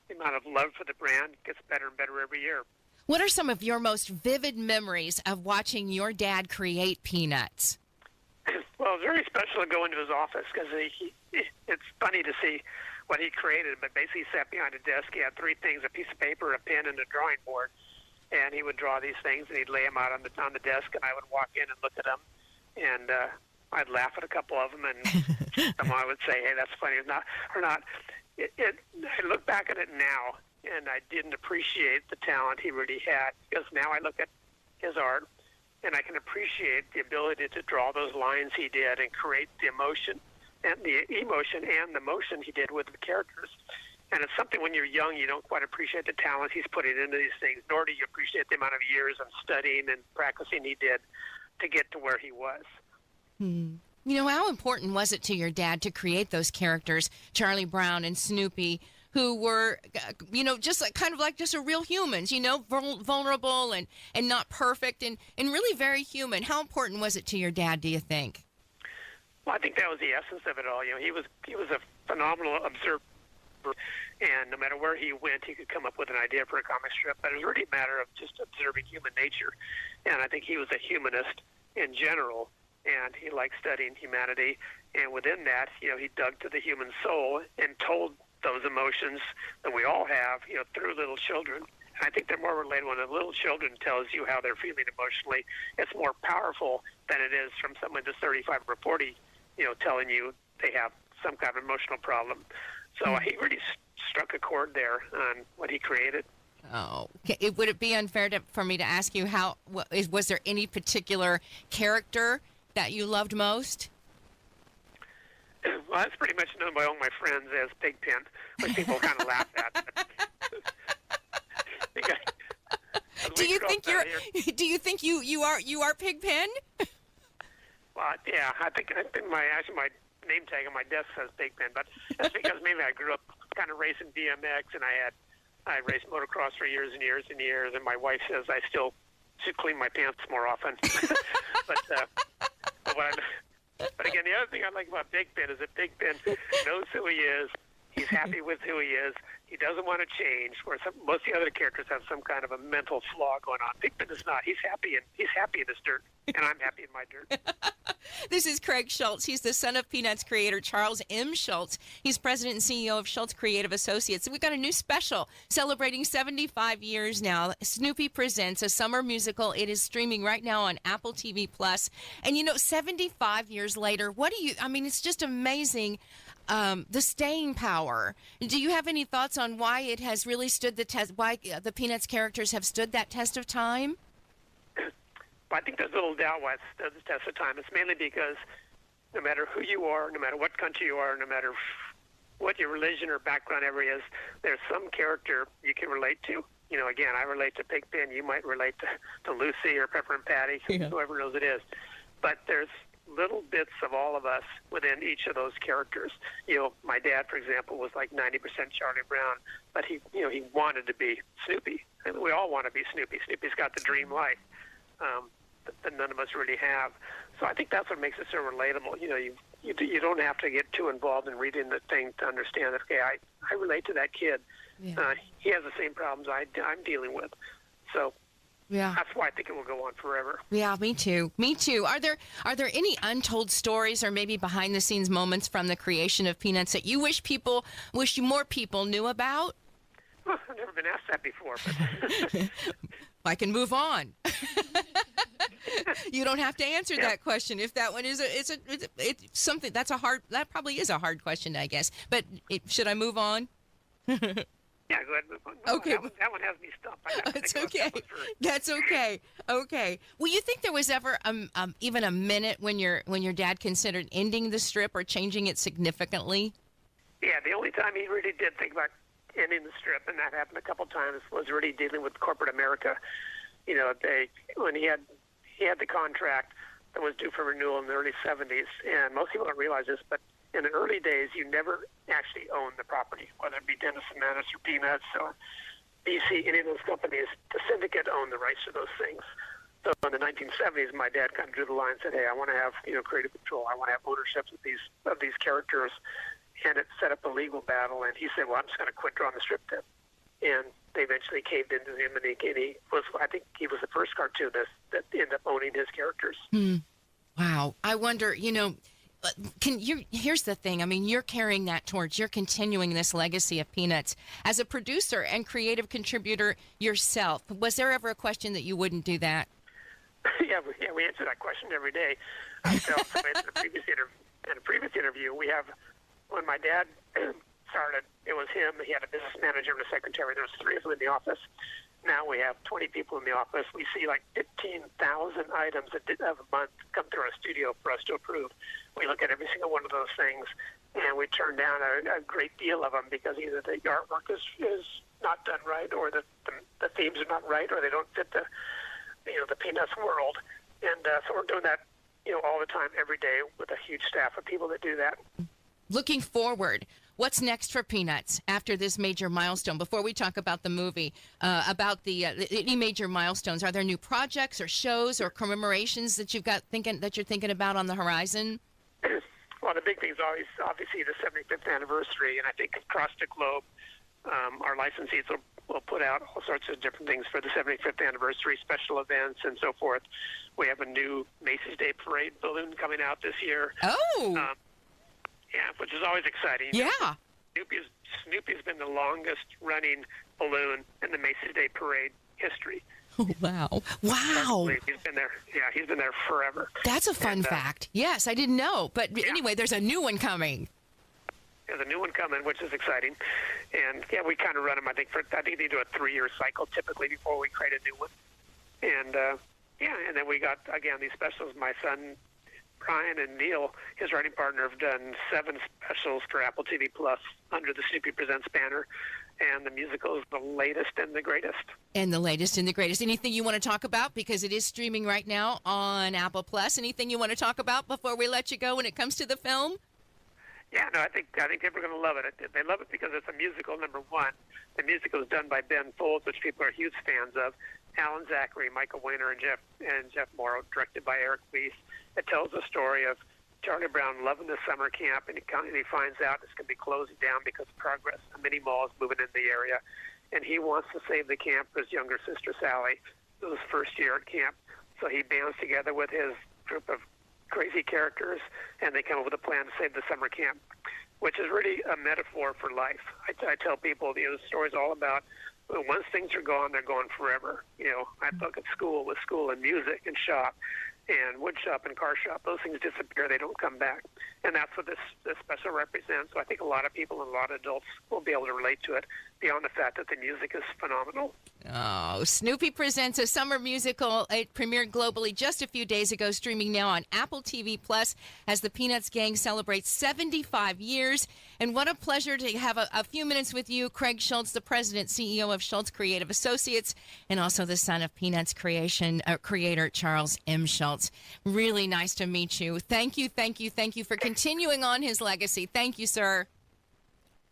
Speaker 18: the amount of love for the brand gets better and better every year.
Speaker 12: What are some of your most vivid memories of watching your dad create Peanuts?
Speaker 18: Well, it's very special to go into his office because it's funny to see what he created, but basically he sat behind a desk. He had three things: a piece of paper, a pen, and a drawing board. And he would draw these things, and he'd lay them out on the desk, and I would walk in and look at them, and I'd laugh at a couple of them, and someone would say, hey, that's funny or not. I look back at it now, and I didn't appreciate the talent he really had, because now I look at his art, and I can appreciate the ability to draw those lines he did and create the emotion and the motion he did with the characters. And it's something when you're young, you don't quite appreciate the talent he's putting into these things, nor do you appreciate the amount of years of studying and practicing he did to get to where he was.
Speaker 12: You know, how important was it to your dad to create those characters, Charlie Brown and Snoopy, who were, just kind of like just a real humans, vulnerable and not perfect and really very human. How important was it to your dad, do you think?
Speaker 18: Well, I think that was the essence of it all. He was a phenomenal observer, and no matter where he went, he could come up with an idea for a comic strip. But it was really a matter of just observing human nature. And I think he was a humanist in general, and he liked studying humanity. And within that, he dug to the human soul and told those emotions that we all have, through little children. And I think they're more related when a little children tells you how they're feeling emotionally. It's more powerful than it is from someone that's 35 or 40, telling you they have some kind of emotional problem. So he really struck a chord there on what he created.
Speaker 12: Oh, okay. Would it be unfair for me to ask you was there any particular character that you loved most?
Speaker 18: Well, that's pretty much known by all my friends as Pigpen, which people kind of laugh at.
Speaker 12: Do you think you are Pigpen?
Speaker 18: Well, yeah, I think my name tag on my desk says Pigpen, but that's because maybe I grew up kind of racing BMX, and I raced motocross for years and years and years, and my wife says I still should clean my pants more often. But again, the other thing I like about Big Ben is that Big Ben knows who he is. He's happy with who he is. He doesn't want to change, where most of the other characters have some kind of a mental flaw going on. Big Ben is not. He's happy in his dirt, and I'm happy in my dirt.
Speaker 12: This is Craig Schulz. He's the son of Peanuts creator Charles M. Schulz. He's president and CEO of Schulz Creative Associates. We've got a new special celebrating 75 years now. Snoopy Presents, a summer musical. It is streaming right now on Apple TV+. And 75 years later, it's just amazing. The staying power. Do you have any thoughts on why it has really stood the test, why the Peanuts characters have stood that test of time?
Speaker 18: I think there's little doubt why it stood the test of time. It's mainly because no matter who you are, no matter what country you are, no matter what your religion or background ever is, there's some character you can relate to. Again, I relate to Pigpen. You might relate to Lucy or Pepper and Patty, whoever knows it is. But there's little bits of all of us within each of those characters. My dad, for example, was like 90% Charlie Brown, but he wanted to be Snoopy. And we all want to be Snoopy. Snoopy's got the dream life that none of us really have. So I think that's what makes it so relatable. You don't have to get too involved in reading the thing to understand that, okay, I relate to that kid. Yeah. He has the same problems I'm dealing with. So yeah, that's why I think it will go on forever.
Speaker 12: Yeah, me too. Are there any untold stories or maybe behind the scenes moments from the creation of Peanuts that you wish more people knew about?
Speaker 18: Well, I've never been asked that before. But
Speaker 12: I can move on. You don't have to answer that question. If that one is something that probably is a hard question, I guess. But should I move on?
Speaker 18: Yeah, go ahead. No,
Speaker 19: Okay.
Speaker 18: that one has me stumped. I have to
Speaker 19: It's
Speaker 18: think about
Speaker 19: okay.
Speaker 18: that one first.
Speaker 19: That's okay. Okay. Well, you think there was ever even a minute when your dad considered ending the strip or changing it significantly?
Speaker 18: Yeah, the only time he really did think about ending the strip, and that happened a couple times, was really dealing with corporate America. You know, when he had the contract that was due for renewal in the early 70s, and most people don't realize this, but in the early days, you never actually owned the property, whether it be Dennis and Manus or Peanuts or BC, any of those companies. The syndicate owned the rights to those things. So in the 1970s, my dad kind of drew the line and said, "Hey, I want to have creative control. I want to have ownership of these characters," and it set up a legal battle. And he said, "Well, I'm just going to quit drawing the strip then." And they eventually caved into him, and he was, I think, he was the first cartoonist that ended up owning his characters.
Speaker 19: Wow. I wonder, here's the thing. I mean, you're carrying that torch. You're continuing this legacy of Peanuts. As a producer and creative contributor yourself, was there ever a question that you wouldn't do that?
Speaker 18: Yeah, we answer that question every day. I tell somebody in a previous interview, when my dad started, it was him. He had a business manager and a secretary. There was 3 of them in the office. Now we have 20 people in the office. We see like 15,000 items a month come through our studio for us to approve. We look at every single one of those things, and we turn down a great deal of them because either the artwork is not done right, or the themes are not right, or they don't fit the Peanuts world. And so we're doing that all the time, every day, with a huge staff of people that do that.
Speaker 19: Looking forward, what's next for Peanuts after this major milestone? Before we talk about the movie, about any major milestones, are there new projects or shows or commemorations that you're thinking about on the horizon?
Speaker 18: Well, the big thing is always obviously the 75th anniversary, and I think across the globe, our licensees will put out all sorts of different things for the 75th anniversary, special events, and so forth. We have a new Macy's Day Parade balloon coming out this year.
Speaker 19: Oh.
Speaker 18: Yeah, which is always exciting.
Speaker 19: Yeah.
Speaker 18: Snoopy's been the longest running balloon in the Macy's Day Parade history.
Speaker 19: Oh, wow. Wow.
Speaker 18: He's been there. Yeah, he's been there forever.
Speaker 19: That's a fun fact. Yes, I didn't know. But anyway, there's a new one coming.
Speaker 18: There's a new one coming, which is exciting. And yeah, we kind of run them. I think they do a 3-year cycle typically before we create a new one. And and then we got again these specials. My son Brian and Neil, his writing partner, have done 7 specials for Apple TV Plus under the Snoopy Presents banner. And the musical is the latest and the greatest.
Speaker 19: And the latest and the greatest. Anything you want to talk about? Because it is streaming right now on Apple Plus. Anything you want to talk about before we let you go when it comes to the film?
Speaker 18: Yeah, no, I think people are going to love it. They love it because it's a musical, number one. The musical is done by Ben Folds, which people are huge fans of. Alan Zachary, Michael Weiner, and Jeff Morrow, directed by Eric Weiss. It tells the story of Charlie Brown loving the summer camp, and he finds out it's going to be closing down because of progress. A mini mall is moving in the area, and he wants to save the camp for his younger sister, Sally. It was his first year at camp. So he bands together with his group of crazy characters, and they come up with a plan to save the summer camp, which is really a metaphor for life. I tell people, the story's all about once things are gone, they're gone forever. I look at school with school and music and shop and wood shop and car shop. Those things disappear. They don't come back. And that's what this special represents. So I think a lot of people and a lot of adults will be able to relate to it beyond the fact that the music is phenomenal.
Speaker 19: Oh, Snoopy Presents, a summer musical. It premiered globally just a few days ago, streaming now on Apple TV Plus as the Peanuts gang celebrates 75 years. And what a pleasure to have a few minutes with you, Craig Schulz, the president, CEO of Schulz Creative Associates, and also the son of Peanuts creator Charles M. Schulz. Really nice to meet you. Thank you for continuing on his legacy. Thank you, sir.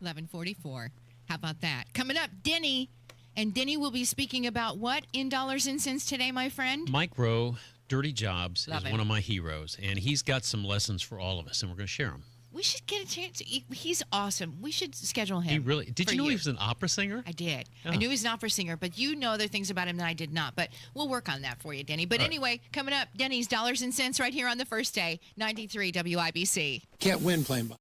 Speaker 12: 11:44. How about that? Coming up, Denny. And Denny will be speaking about what in dollars and cents today, my friend?
Speaker 14: Mike Rowe, Dirty Jobs,
Speaker 12: Love
Speaker 14: is
Speaker 12: him.
Speaker 14: one of my heroes, and he's got some lessons for all of us, and we're going to share them.
Speaker 12: We should get a chance. He's awesome. We should schedule him.
Speaker 14: He really did.
Speaker 12: for
Speaker 14: You know he was an opera singer?
Speaker 12: I did.
Speaker 14: Oh.
Speaker 12: I knew he was an opera singer, but you know other things about him that I did not. But we'll work on that for you, Denny. But
Speaker 14: All right.
Speaker 12: anyway, coming up, Denny's Dollars and Cents right here on the first day, 93 WIBC.
Speaker 20: Can't win playing by.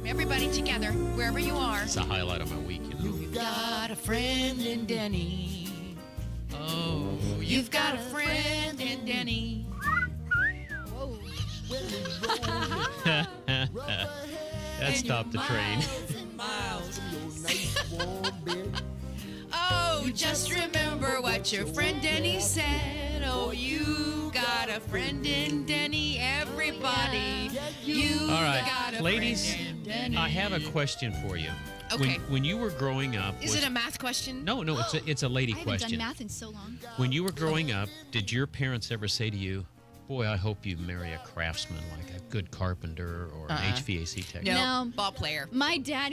Speaker 12: Everybody together, wherever you are.
Speaker 14: It's a highlight of my week, you know.
Speaker 12: You've got a friend in Denny. Oh, you've got a friend in Denny. Whoa.
Speaker 14: That stopped the train.
Speaker 12: Oh, just remember what your friend Denny said. Oh, you got a friend in Denny, everybody. You
Speaker 14: All right,
Speaker 12: got a
Speaker 14: ladies,
Speaker 12: friend in Denny.
Speaker 14: I have a question for you.
Speaker 12: Okay.
Speaker 14: When you were growing up...
Speaker 12: Is it a math question?
Speaker 14: No, it's a lady
Speaker 13: I haven't
Speaker 14: question.
Speaker 13: done math in so long.
Speaker 14: When you were growing up, did your parents ever say to you, boy, I hope you marry a craftsman, like a good carpenter or an HVAC technician?
Speaker 12: No, ball player.
Speaker 13: My dad,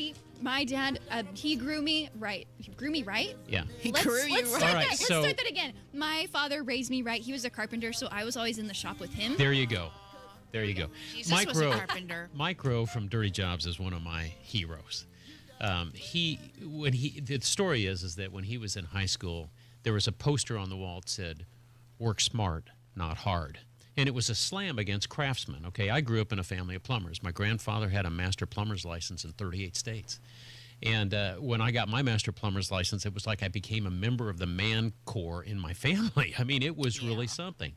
Speaker 13: he grew me right. He grew me right?
Speaker 14: Yeah.
Speaker 13: Let's start
Speaker 14: All right,
Speaker 13: Let's start that again. My father raised me right. He was a carpenter, so I was always in the shop with him.
Speaker 14: There you go. There you go.
Speaker 12: Jesus was a carpenter.
Speaker 14: Mike Rowe from Dirty Jobs is one of my heroes. The story is that when he was in high school, there was a poster on the wall that said, "Work smart, not hard." And it was a slam against craftsmen. Okay, I grew up in a family of plumbers. My grandfather had a master plumber's license in 38 states. And when I got my master plumber's license, it was like I became a member of the man corps in my family. I mean, it was really something.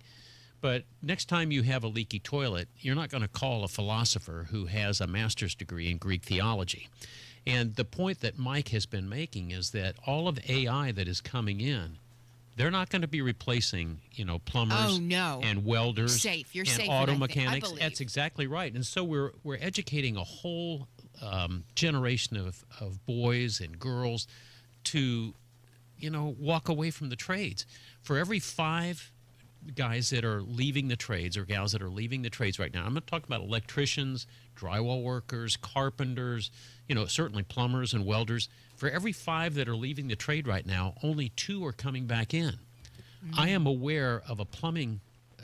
Speaker 14: But next time you have a leaky toilet, you're not going to call a philosopher who has a master's degree in Greek theology. And the point that Mike has been making is that all of AI that is coming in, they're not going to be replacing, plumbers and welders
Speaker 12: You're
Speaker 14: and
Speaker 12: safe,
Speaker 14: auto
Speaker 12: I
Speaker 14: mechanics.
Speaker 12: believe.
Speaker 14: That's exactly right. And so we're educating a whole generation of boys and girls to, walk away from the trades. For every 5 guys that are leaving the trades or gals that are leaving the trades right now, I'm going to talk about electricians, drywall workers, carpenters, certainly plumbers and welders. For every 5 that are leaving the trade right now, only 2 are coming back in. I am aware of a plumbing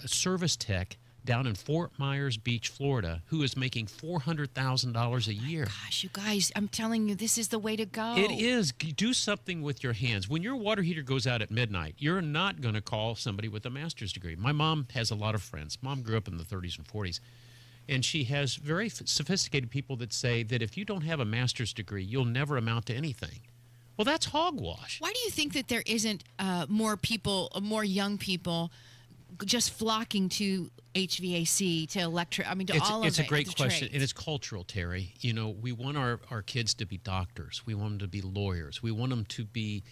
Speaker 14: service tech down in Fort Myers Beach, Florida, who is making $400,000 a year.
Speaker 12: Gosh, you guys, I'm telling you, this is the way to go.
Speaker 14: It is. Do something with your hands. When your water heater goes out at midnight, you're not going to call somebody with a master's degree. My mom has a lot of friends. Mom grew up in the 30s and 40s. And she has very sophisticated people that say that if you don't have a master's degree, you'll never amount to anything. Well, that's hogwash.
Speaker 12: Why do you think that there isn't more young people just flocking to HVAC, to electric, to all of it?
Speaker 14: It's a great question,
Speaker 12: trades.
Speaker 14: and it's cultural, Terry. We want our kids to be doctors. We want them to be lawyers. We want them to be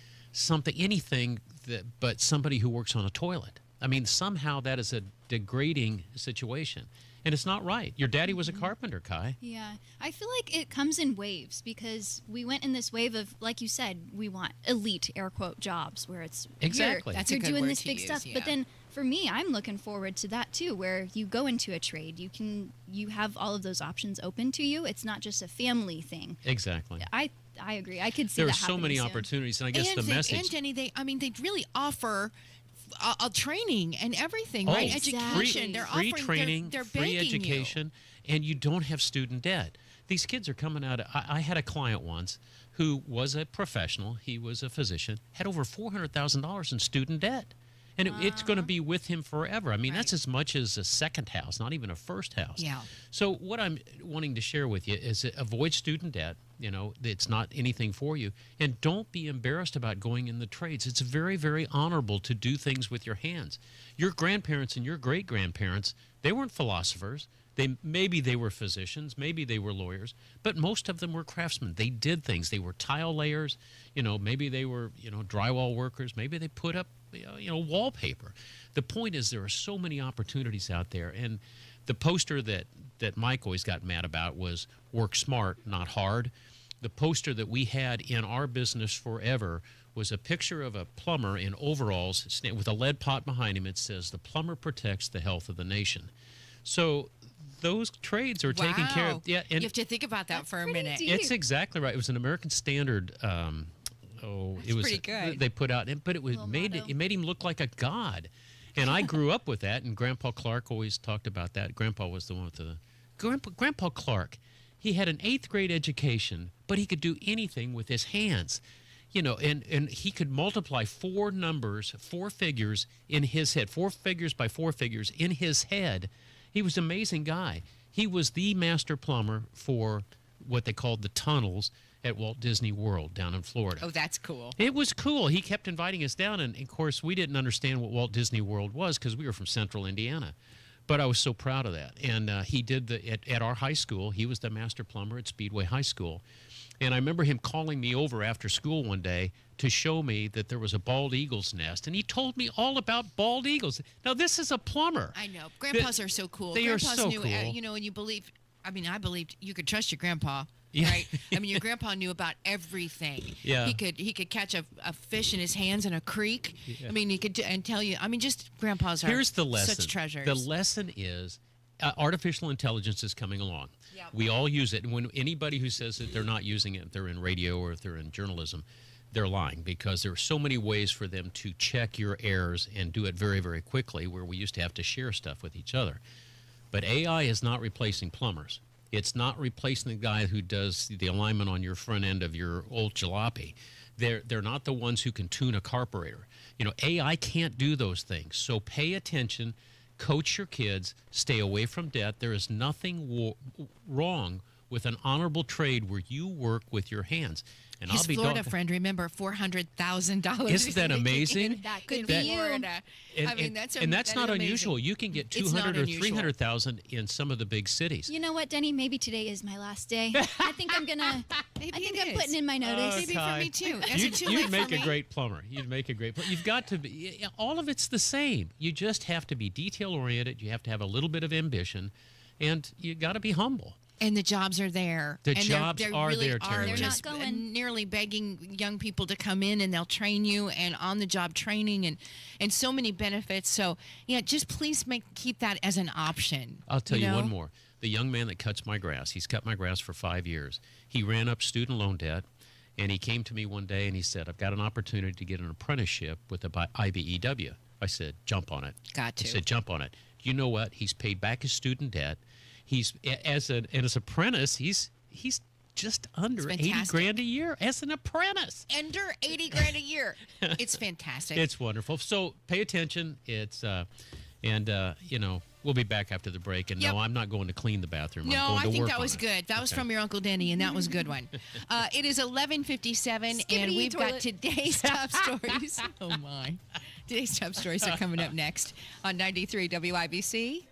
Speaker 14: anything but somebody who works on a toilet. Somehow that is a degrading situation. And it's not right. Your daddy was a carpenter, Kai.
Speaker 13: Yeah. I feel like it comes in waves because we went in this wave of, like you said, we want elite, air quote, jobs where it's
Speaker 14: exactly.
Speaker 12: That's a
Speaker 13: you're
Speaker 12: good
Speaker 13: doing
Speaker 12: word
Speaker 13: this
Speaker 12: to
Speaker 13: big
Speaker 12: use,
Speaker 13: stuff.
Speaker 12: yeah.
Speaker 13: But then for me, I'm looking forward to that too, where you go into a trade, you have all of those options open to you. It's not just a family thing.
Speaker 14: Exactly.
Speaker 13: I agree. I could see
Speaker 14: there
Speaker 13: that
Speaker 14: are so
Speaker 13: happening
Speaker 14: many
Speaker 13: soon.
Speaker 14: opportunities, and I guess the message.
Speaker 12: And Denny, they really offer a training and everything,
Speaker 14: Oh,
Speaker 12: right? Education. They're
Speaker 14: free
Speaker 12: offering,
Speaker 14: training,
Speaker 12: they're
Speaker 14: free
Speaker 12: begging
Speaker 14: education, and you don't have student debt. These kids are coming out. I had a client once who was a professional. He was a physician, had over $400,000 in student debt. And it's going to be with him forever. That's as much as a second house, not even a first house.
Speaker 12: Yeah.
Speaker 14: So what I'm wanting to share with you is avoid student debt. It's not anything for you. And don't be embarrassed about going in the trades. It's very, very honorable to do things with your hands. Your grandparents and your great-grandparents, they weren't philosophers. Maybe they were physicians, maybe they were lawyers, but most of them were craftsmen. They did things. They were tile layers. Maybe they were, drywall workers. Maybe they put up, wallpaper. The point is there are so many opportunities out there. And the poster that Mike always got mad about was work smart, not hard. The poster that we had in our business forever was a picture of a plumber in overalls with a lead pot behind him. It says, "The plumber protects the health of the nation." So those trades are taken care of. Yeah, and
Speaker 12: you have to think about that for a minute.
Speaker 14: It's exactly right. It was an American Standard. It was
Speaker 12: pretty good.
Speaker 14: They put out, but it made him look like a god. And I grew up with that. And Grandpa Clark always talked about that. Grandpa was the one with the Grandpa Clark. He had an 8th grade education, but he could do anything with his hands. And he could multiply 4 figures in his head, 4 figures by 4 figures in his head. He was an amazing guy. He was the master plumber for what they called the tunnels at Walt Disney World down in Florida.
Speaker 19: Oh, that's cool.
Speaker 14: It was cool. He kept inviting us down, and of course, we didn't understand what Walt Disney World was because we were from central Indiana. But I was so proud of that. And he did at our high school. He was the master plumber at Speedway High School. And I remember him calling me over after school one day to show me that there was a bald eagle's nest. And he told me all about bald eagles. Now, this is a plumber.
Speaker 19: I know. Grandpas are so cool.
Speaker 14: They
Speaker 19: Grandpas
Speaker 14: are so
Speaker 19: knew,
Speaker 14: cool.
Speaker 19: And you believe, I believed you could trust your grandpa.
Speaker 14: Yeah.
Speaker 19: Right? Your grandpa knew about everything.
Speaker 14: Yeah.
Speaker 19: He could catch a fish in his hands in a creek.
Speaker 14: Yeah.
Speaker 19: He could and tell you. just grandpas are
Speaker 14: Here's the lesson.
Speaker 19: such treasures.
Speaker 14: The lesson is artificial intelligence is coming along.
Speaker 19: Yep.
Speaker 14: We all use it. And when anybody who says that they're not using it, if they're in radio or if they're in journalism, they're lying, because there are so many ways for them to check your errors and do it very, very quickly, where we used to have to share stuff with each other. But AI is not replacing plumbers. It's not replacing the guy who does the alignment on your front end of your old jalopy. They're not the ones who can tune a carburetor. AI can't do those things. So pay attention, coach your kids, stay away from debt. There is nothing wrong with an honorable trade where you work with your hands. And
Speaker 19: His
Speaker 14: I'll be
Speaker 19: Florida friend, remember, $400,000.
Speaker 14: Isn't that amazing?
Speaker 19: That could
Speaker 14: That-
Speaker 19: be Florida.
Speaker 14: That's not unusual. You can get
Speaker 19: It's not
Speaker 14: 200 or
Speaker 19: unusual.
Speaker 14: 300,000 in some of the big cities.
Speaker 13: You know what, Denny? Maybe today is my last day. I think I'm putting in my notice.
Speaker 19: Maybe for me too.
Speaker 14: You'd make a great plumber. You'd make a great plumber. You've got to be. All of it's the same. You just have to be detail oriented. You have to have a little bit of ambition, and you got to be humble.
Speaker 19: And the jobs are there.
Speaker 14: The
Speaker 19: And
Speaker 14: jobs
Speaker 19: they're
Speaker 14: are
Speaker 19: really
Speaker 14: there, Terri.
Speaker 19: They're just nearly begging young people to come in, and they'll train you, and on-the-job training, and so many benefits. So, just please keep that as an option.
Speaker 14: I'll tell you one more. The young man that cuts my grass, he's cut my grass for 5 years. He ran up student loan debt, and he came to me one day, and he said, I've got an opportunity to get an apprenticeship with the IBEW. I said, jump on it.
Speaker 19: Got to.
Speaker 14: I said, jump on it. You know what? He's paid back his student debt. He's as an apprentice, he's just under 80 grand a year as an apprentice.
Speaker 19: Under 80 grand a year. It's fantastic.
Speaker 14: It's wonderful. So pay attention. It's we'll be back after the break. And no, I'm not going to clean the bathroom.
Speaker 19: No,
Speaker 14: I'm going
Speaker 19: I
Speaker 14: to
Speaker 19: think
Speaker 14: work
Speaker 19: that
Speaker 14: on
Speaker 19: was
Speaker 14: it.
Speaker 19: good. That was
Speaker 14: Okay.
Speaker 19: from your Uncle Denny, and that was a good one. It is 11:57, and we've got today's top stories. Oh, my. Today's top stories are coming up next on 93 WIBC.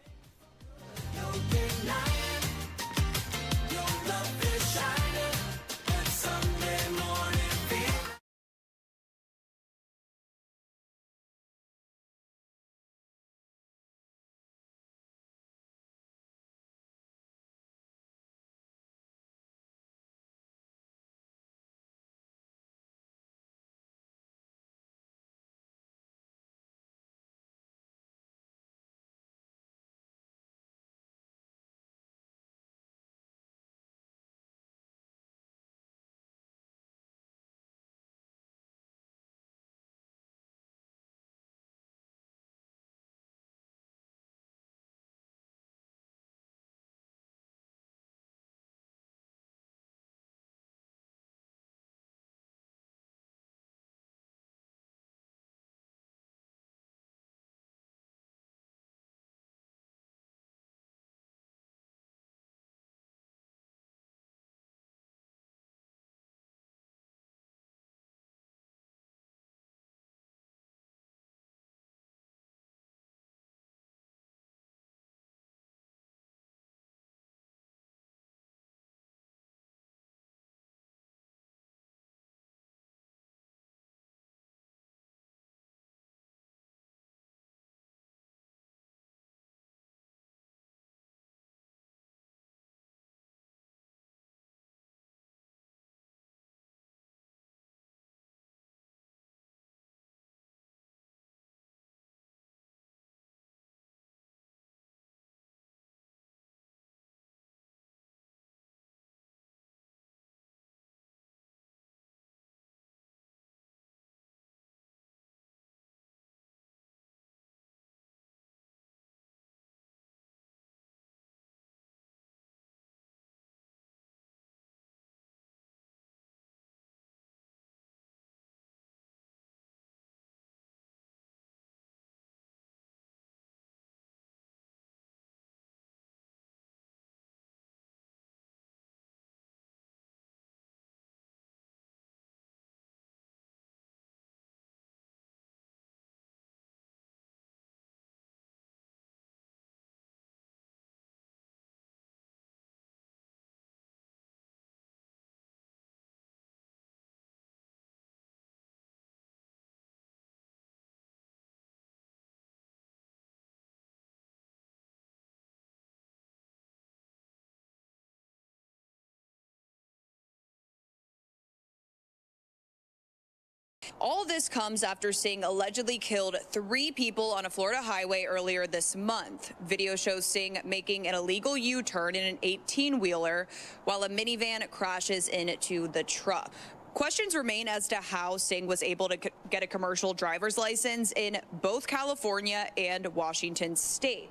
Speaker 2: All this comes after Singh allegedly killed 3 people on a Florida highway earlier this month. Video shows Singh making an illegal U-turn in an 18-wheeler while a minivan crashes into the truck. Questions remain as to how Singh was able to get a commercial driver's license in both California and Washington state.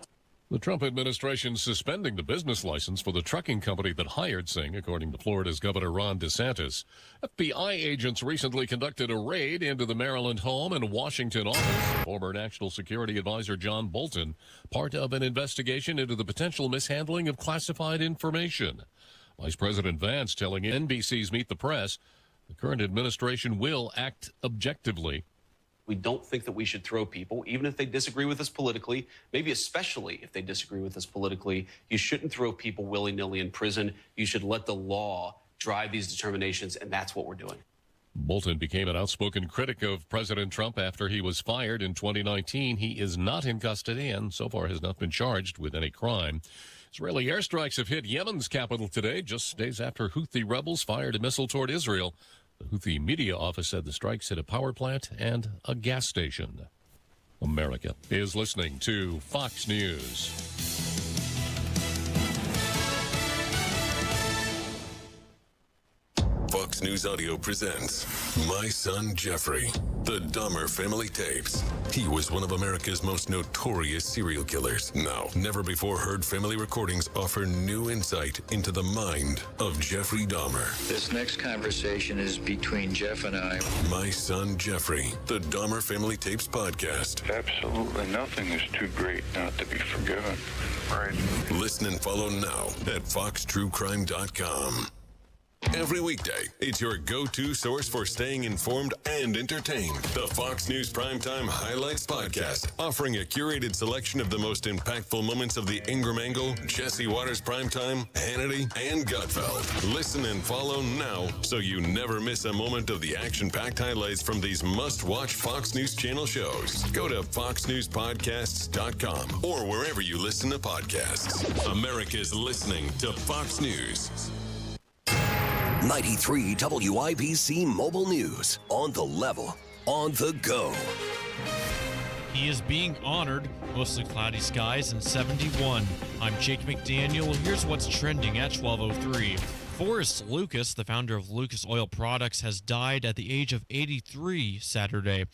Speaker 20: The Trump administration suspending the business license for the trucking company that hired Singh, according to Florida's Governor Ron DeSantis. FBI agents recently conducted a raid into the Maryland home and Washington office. Former National Security Advisor John Bolton, part of an investigation into the potential mishandling of classified information. Vice President Vance telling NBC's Meet the Press the current administration will act objectively.
Speaker 21: We don't think that we should throw people, even if they disagree with us politically, maybe especially if they disagree with us politically. You shouldn't throw people willy-nilly in prison. You should let the law drive these determinations, and that's what we're doing.
Speaker 20: Bolton became an outspoken critic of President Trump after he was fired in 2019. He is not in custody and so far has not been charged with any crime. Israeli airstrikes have hit Yemen's capital today, just days after Houthi rebels fired a missile toward Israel. The Houthi media office said the strikes hit a power plant and a gas station. America is listening to Fox News.
Speaker 5: Fox News Audio presents My Son Jeffrey, the Dahmer Family Tapes. He was one of America's most notorious serial killers. Now, never before heard family recordings offer new insight into the mind of Jeffrey Dahmer.
Speaker 22: This next conversation is between Jeff and I.
Speaker 5: My Son Jeffrey, the Dahmer Family Tapes podcast.
Speaker 22: Absolutely nothing is too great not to be forgiven. Right.
Speaker 5: Listen and follow now at foxtruecrime.com. Every weekday, it's your go-to source for staying informed and entertained. The Fox News Primetime Highlights Podcast, offering a curated selection of the most impactful moments of the Ingram Angle, Jesse Waters Primetime, Hannity, and Gutfeld. Listen and follow now so you never miss a moment of the action-packed highlights from these must-watch Fox News Channel shows. Go to foxnewspodcasts.com or wherever you listen to podcasts. America's listening to Fox News.
Speaker 6: 93 WIBC Mobile News. On the level, on the go.
Speaker 7: He is being honored. Mostly cloudy skies and 71. I'm Jake McDaniel. Here's what's trending at 12:03. Forrest Lucas, the founder of Lucas Oil Products, has died at the age of 83 Saturday.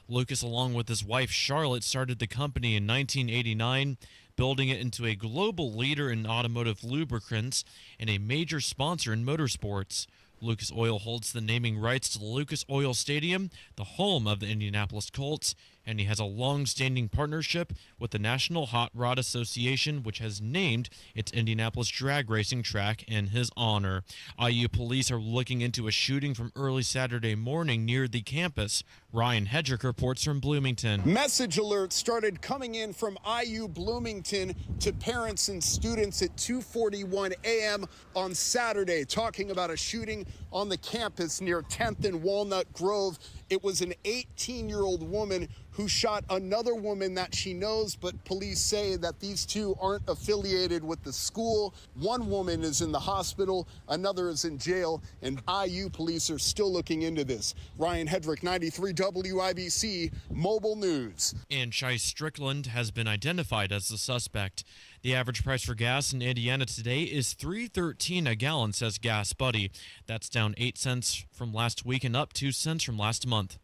Speaker 7: Lucas, along with his wife Charlotte, started the company in 1989, building it into a global leader in automotive lubricants and a major sponsor in motorsports. Lucas Oil holds the naming rights to the Lucas Oil Stadium, the home of the Indianapolis Colts, and he has a long-standing partnership with the National Hot Rod Association, which has named its Indianapolis drag racing track in his honor. IU police are looking into a shooting from early Saturday morning near the campus. Ryan Hedrick reports from Bloomington.
Speaker 8: Message alerts started coming in from IU Bloomington to parents and students at 2:41 a.m. on Saturday, talking about a shooting on the campus near 10th and Walnut Grove. It was an 18-year-old woman who shot another woman that she knows, but police say that these two aren't affiliated with the school. One woman is in the hospital, another is in jail, and IU police are still looking into this. Ryan Hedrick, 93 WIBC Mobile News.
Speaker 7: And Shai Strickland has been identified as the suspect. The average price for gas in Indiana today is $3.13 a gallon, says Gas Buddy. That's down 8 cents from last week and up 2 cents from last month.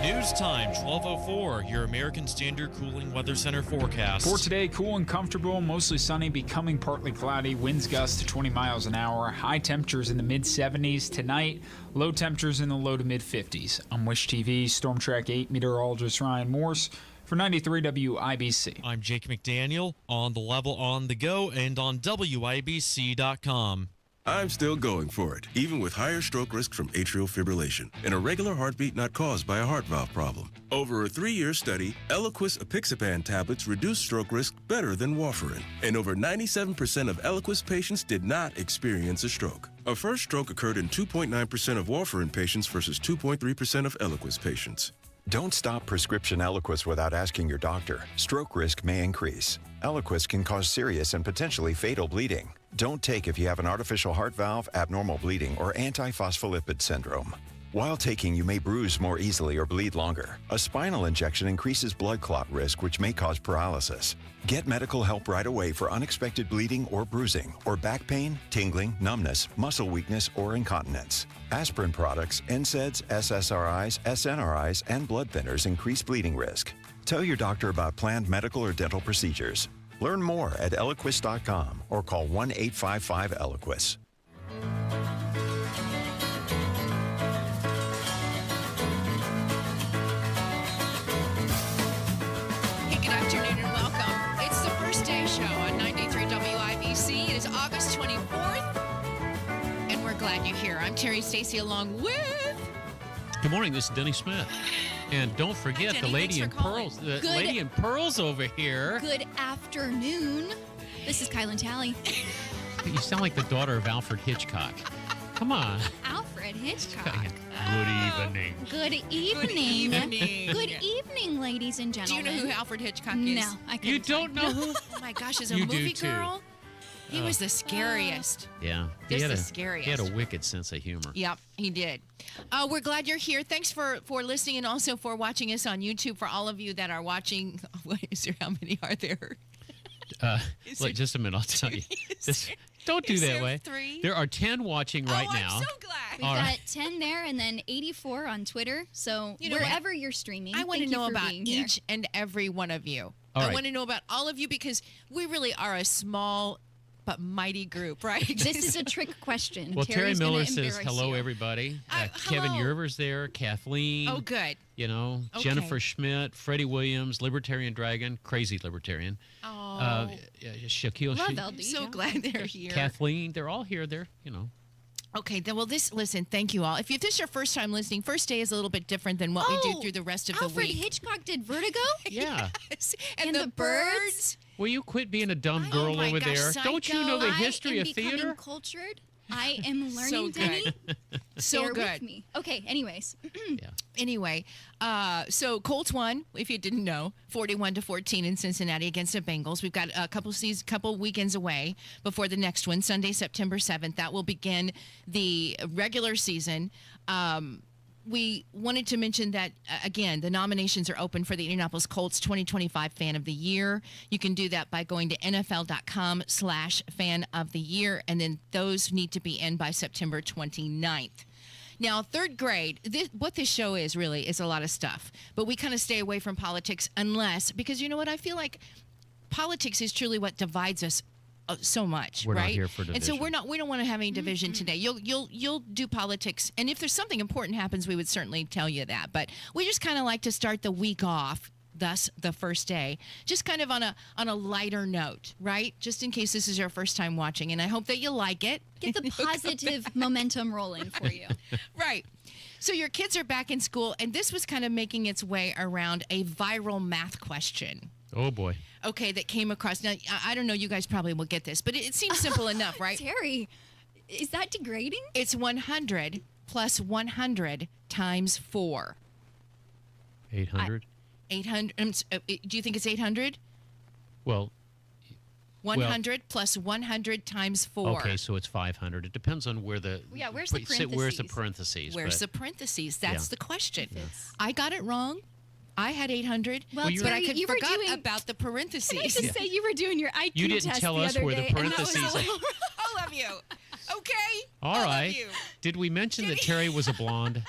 Speaker 7: News time, 12:04, your American Standard Cooling Weather Center forecast.
Speaker 9: For today, cool and comfortable, mostly sunny, becoming partly cloudy, winds gusts to 20 miles an hour, high temperatures in the mid-70s. Tonight, low temperatures in the low to mid-50s. I'm Wish TV, Storm Track 8 meteorologist Ryan Morse for 93 WIBC.
Speaker 7: I'm Jake McDaniel, on the level, on the go, and on WIBC.com.
Speaker 10: I'm still going for it, even with higher stroke risk from atrial fibrillation, an irregular heartbeat not caused by a heart valve problem. Over a 3-year study, Eliquis apixaban tablets reduced stroke risk better than warfarin, and over 97% of Eliquis patients did not experience a stroke. A first stroke occurred in 2.9% of warfarin patients versus 2.3% of Eliquis patients.
Speaker 11: Don't stop prescription Eliquis without asking your doctor. Stroke risk may increase. Eliquis can cause serious and potentially fatal bleeding. Don't take if you have an artificial heart valve, abnormal bleeding, or antiphospholipid syndrome. While taking, you may bruise more easily or bleed longer. A spinal injection increases blood clot risk, which may cause paralysis. Get medical help right away for unexpected bleeding or bruising, or back pain, tingling, numbness, muscle weakness, or incontinence. Aspirin products, NSAIDs, SSRIs, SNRIs, and blood thinners increase bleeding risk. Tell your doctor about planned medical or dental procedures. Learn more at Eliquis.com or call 1-855-ELIQUIS.
Speaker 12: Good afternoon and welcome. It's the First Day Show on 93 WIBC. It is August 24th, and we're glad you're here. I'm Terri Stacy along with...
Speaker 14: Good morning, this is Denny Smith. And don't forget
Speaker 12: Denny,
Speaker 14: the lady in
Speaker 12: calling.
Speaker 14: pearls. The
Speaker 13: Good-
Speaker 14: lady in pearls over here.
Speaker 13: Good afternoon. This is Kielynn Talley.
Speaker 14: You sound like the daughter of Alfred Hitchcock. Come on.
Speaker 13: Alfred Hitchcock.
Speaker 14: Good evening.
Speaker 13: Good evening.
Speaker 12: Good evening.
Speaker 13: Good evening, ladies and
Speaker 12: Do you
Speaker 13: gentlemen.
Speaker 12: know who Alfred Hitchcock is?
Speaker 13: No, I couldn't.
Speaker 14: You don't know who?
Speaker 12: Oh my gosh, as a
Speaker 14: You do
Speaker 12: movie
Speaker 14: too.
Speaker 12: girl, he was the scariest.
Speaker 14: Yeah.
Speaker 12: Just the
Speaker 14: He
Speaker 12: scariest.
Speaker 14: had a wicked sense of humor.
Speaker 12: Yep, he did. We're glad you're here. Thanks for listening and also for watching us on YouTube. For all of you that are watching, what is there? How many are there?
Speaker 14: Look, just a minute, I'll tell you. Don't do
Speaker 12: is
Speaker 14: that
Speaker 12: there
Speaker 14: way.
Speaker 12: 3?
Speaker 14: There are 10 watching right
Speaker 12: oh,
Speaker 14: now.
Speaker 12: I'm so glad.
Speaker 13: We've
Speaker 14: All
Speaker 13: got
Speaker 14: right.
Speaker 13: 10 there and then 84 on Twitter. So
Speaker 12: You know what?
Speaker 13: wherever you're streaming,
Speaker 12: I want to
Speaker 13: thank you
Speaker 12: know
Speaker 13: for
Speaker 12: about
Speaker 13: being here.
Speaker 12: each and every one of you.
Speaker 14: All
Speaker 12: I
Speaker 14: right.
Speaker 12: want to know about all of you because we really are a small but mighty group, right?
Speaker 13: This is a trick question.
Speaker 14: Well, Terry
Speaker 13: Terry's gonna
Speaker 14: Miller says
Speaker 13: embarrass
Speaker 14: hello,
Speaker 13: you.
Speaker 14: everybody.
Speaker 12: hello.
Speaker 14: Kevin Yerver's there. Kathleen.
Speaker 12: Oh, good.
Speaker 14: You know,
Speaker 12: Okay.
Speaker 14: Jennifer Schmidt, Freddie Williams, Libertarian Dragon, crazy Libertarian.
Speaker 12: Oh.
Speaker 14: Shaquille.
Speaker 13: Love
Speaker 14: She-
Speaker 13: LD.
Speaker 12: I'm so glad they're here.
Speaker 14: Kathleen. They're all here. They're, you know.
Speaker 12: Okay, then listen, thank you all. If this is your first time listening, First Day is a little bit different than what we do through the rest of
Speaker 13: Alfred
Speaker 12: the week.
Speaker 13: Hitchcock did Vertigo?
Speaker 14: Yeah.
Speaker 12: Yes.
Speaker 13: And the birds?
Speaker 14: Will you quit being a dumb girl
Speaker 12: my
Speaker 14: over
Speaker 12: gosh,
Speaker 14: there? Don't you know the
Speaker 13: I
Speaker 14: history
Speaker 13: am
Speaker 14: of theater?
Speaker 13: becoming cultured. I am learning,
Speaker 12: So good.
Speaker 13: Denny.
Speaker 12: So
Speaker 13: Bear
Speaker 12: good.
Speaker 13: with me. Okay, anyways.
Speaker 12: Anyway, so Colts won, if you didn't know, 41-14 in Cincinnati against the Bengals. We've got a couple weekends away before the next one, Sunday, September 7th. That will begin the regular season. We wanted to mention that, again, the nominations are open for the Indianapolis Colts 2025 Fan of the Year. You can do that by going to NFL.com/Fan of the Year, and then those need to be in by September 29th. Now, third grade, what this show is really is a lot of stuff, but we kind of stay away from politics because you know what? I feel like politics is truly what divides us so much,
Speaker 14: We're not
Speaker 12: right?
Speaker 14: here for
Speaker 12: And so
Speaker 14: division.
Speaker 12: we don't want to have any division today. You'll do politics, and if there's something important happens, we would certainly tell you that. But we just kind of like to start the week off, thus the first day, just kind of on a lighter note, right? Just in case this is your first time watching, and I hope that you like it.
Speaker 13: Get the positive momentum rolling for you.
Speaker 12: Right. So your kids are back in school, and this was kind of making its way around a viral math question.
Speaker 14: Oh, boy.
Speaker 12: Okay, that came across. Now, I don't know, you guys probably will get this, but it seems simple enough, right?
Speaker 13: Terry, is that degrading?
Speaker 12: It's 100 plus 100 times 4.
Speaker 14: 800?
Speaker 12: 800. Do you think it's 800?
Speaker 14: Well,
Speaker 12: 100 plus 100 times 4.
Speaker 14: okay, so it's 500. It depends on where the...
Speaker 13: Yeah, where's the
Speaker 14: Where's the
Speaker 13: parentheses?
Speaker 14: parentheses?
Speaker 12: Where's the
Speaker 14: but-
Speaker 12: parentheses? That's
Speaker 14: Yeah.
Speaker 12: the question. I got it wrong. I had 800,
Speaker 13: Well,
Speaker 12: but I
Speaker 13: Terry, you were
Speaker 12: forgot
Speaker 13: doing-
Speaker 12: about the
Speaker 13: Can I
Speaker 12: parentheses.
Speaker 13: just say you were doing your IQ
Speaker 14: You didn't
Speaker 13: test
Speaker 14: tell
Speaker 13: the
Speaker 14: us
Speaker 13: other
Speaker 14: where the
Speaker 13: day, and that was
Speaker 14: parentheses
Speaker 13: a
Speaker 14: are.
Speaker 13: little-
Speaker 12: All of you. Okay?
Speaker 14: All right.
Speaker 12: Of you.
Speaker 14: Did we mention that Terry was a blonde?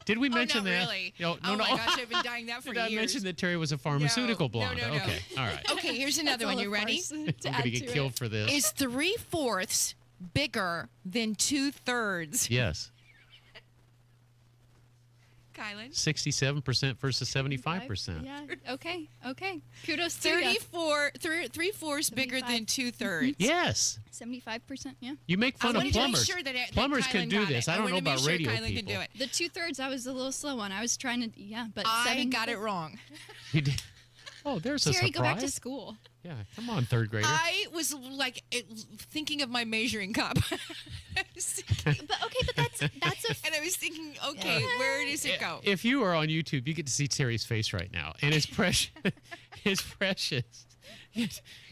Speaker 14: Did we mention
Speaker 12: not
Speaker 14: that?
Speaker 12: really.
Speaker 14: No,
Speaker 12: Oh my gosh, I've been dying that for
Speaker 14: Did I
Speaker 12: years.
Speaker 14: mention that Terry was a pharmaceutical blonde?
Speaker 12: no.
Speaker 14: Okay, all right.
Speaker 12: Okay, here's another
Speaker 13: That's
Speaker 12: one.
Speaker 13: all
Speaker 12: You
Speaker 13: a
Speaker 12: ready?
Speaker 13: farce
Speaker 14: I'm
Speaker 13: to
Speaker 14: going
Speaker 13: add
Speaker 14: to get
Speaker 13: to
Speaker 14: killed
Speaker 13: it.
Speaker 14: for this.
Speaker 12: Is 3/4 bigger than 2/3?
Speaker 14: Yes.
Speaker 12: Kylan?
Speaker 14: 67% versus 75%.
Speaker 13: Yeah. Okay. Kudos to you.
Speaker 12: 3/4 bigger than 2/3.
Speaker 14: Yes.
Speaker 13: 75%. Yeah.
Speaker 14: You make fun
Speaker 12: I
Speaker 14: of
Speaker 12: wanted to make
Speaker 14: plumbers.
Speaker 12: sure that
Speaker 14: Plumbers
Speaker 12: Kylan
Speaker 14: can do
Speaker 12: got
Speaker 14: this.
Speaker 12: it.
Speaker 14: I don't know
Speaker 12: wanted to make
Speaker 14: about
Speaker 12: sure
Speaker 14: radio
Speaker 12: Kylan
Speaker 14: people.
Speaker 12: Could do it.
Speaker 13: The 2/3, I was a little slow on. I was trying to, but
Speaker 12: I got it wrong.
Speaker 14: You did. Oh, there's a
Speaker 13: Terry,
Speaker 14: surprise.
Speaker 13: go back to school.
Speaker 14: Yeah, come on, third grader.
Speaker 12: I was like thinking of my measuring cup.
Speaker 13: But that's a
Speaker 12: And I was thinking, okay, where does it go?
Speaker 14: If you are on YouTube, you get to see Terry's face right now, and it's precious. It's precious.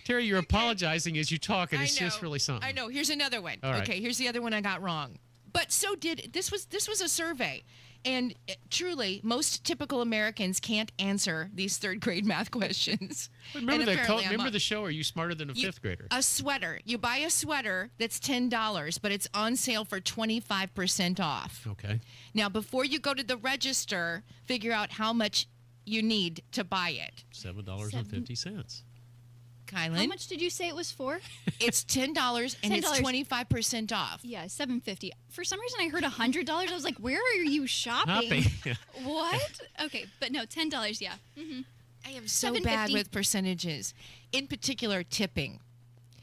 Speaker 14: Terry, you're apologizing as you talk, and it's just really something.
Speaker 12: I know. Here's another one.
Speaker 14: All right.
Speaker 12: Okay, here's the other one I got wrong. But so did this was a survey,
Speaker 19: And truly, most typical Americans can't answer these third-grade math questions.
Speaker 14: Remember
Speaker 19: And apparently
Speaker 14: remember the show, Are You Smarter Than a Fifth Grader?
Speaker 19: A sweater. You buy a sweater that's $10, but it's on sale for 25% off.
Speaker 14: Okay.
Speaker 19: Now, before you go to the register, figure out how much you need to buy it.
Speaker 14: $7.50.
Speaker 19: Kylan?
Speaker 13: How much did you say it was for?
Speaker 19: It's $10 and it's 25% off.
Speaker 13: Yeah, $7.50. For some reason, I heard $100. I was like, where are you shopping? What? Okay, but no, $10. Yeah. Mm-hmm.
Speaker 19: I am so bad with percentages. In particular, tipping.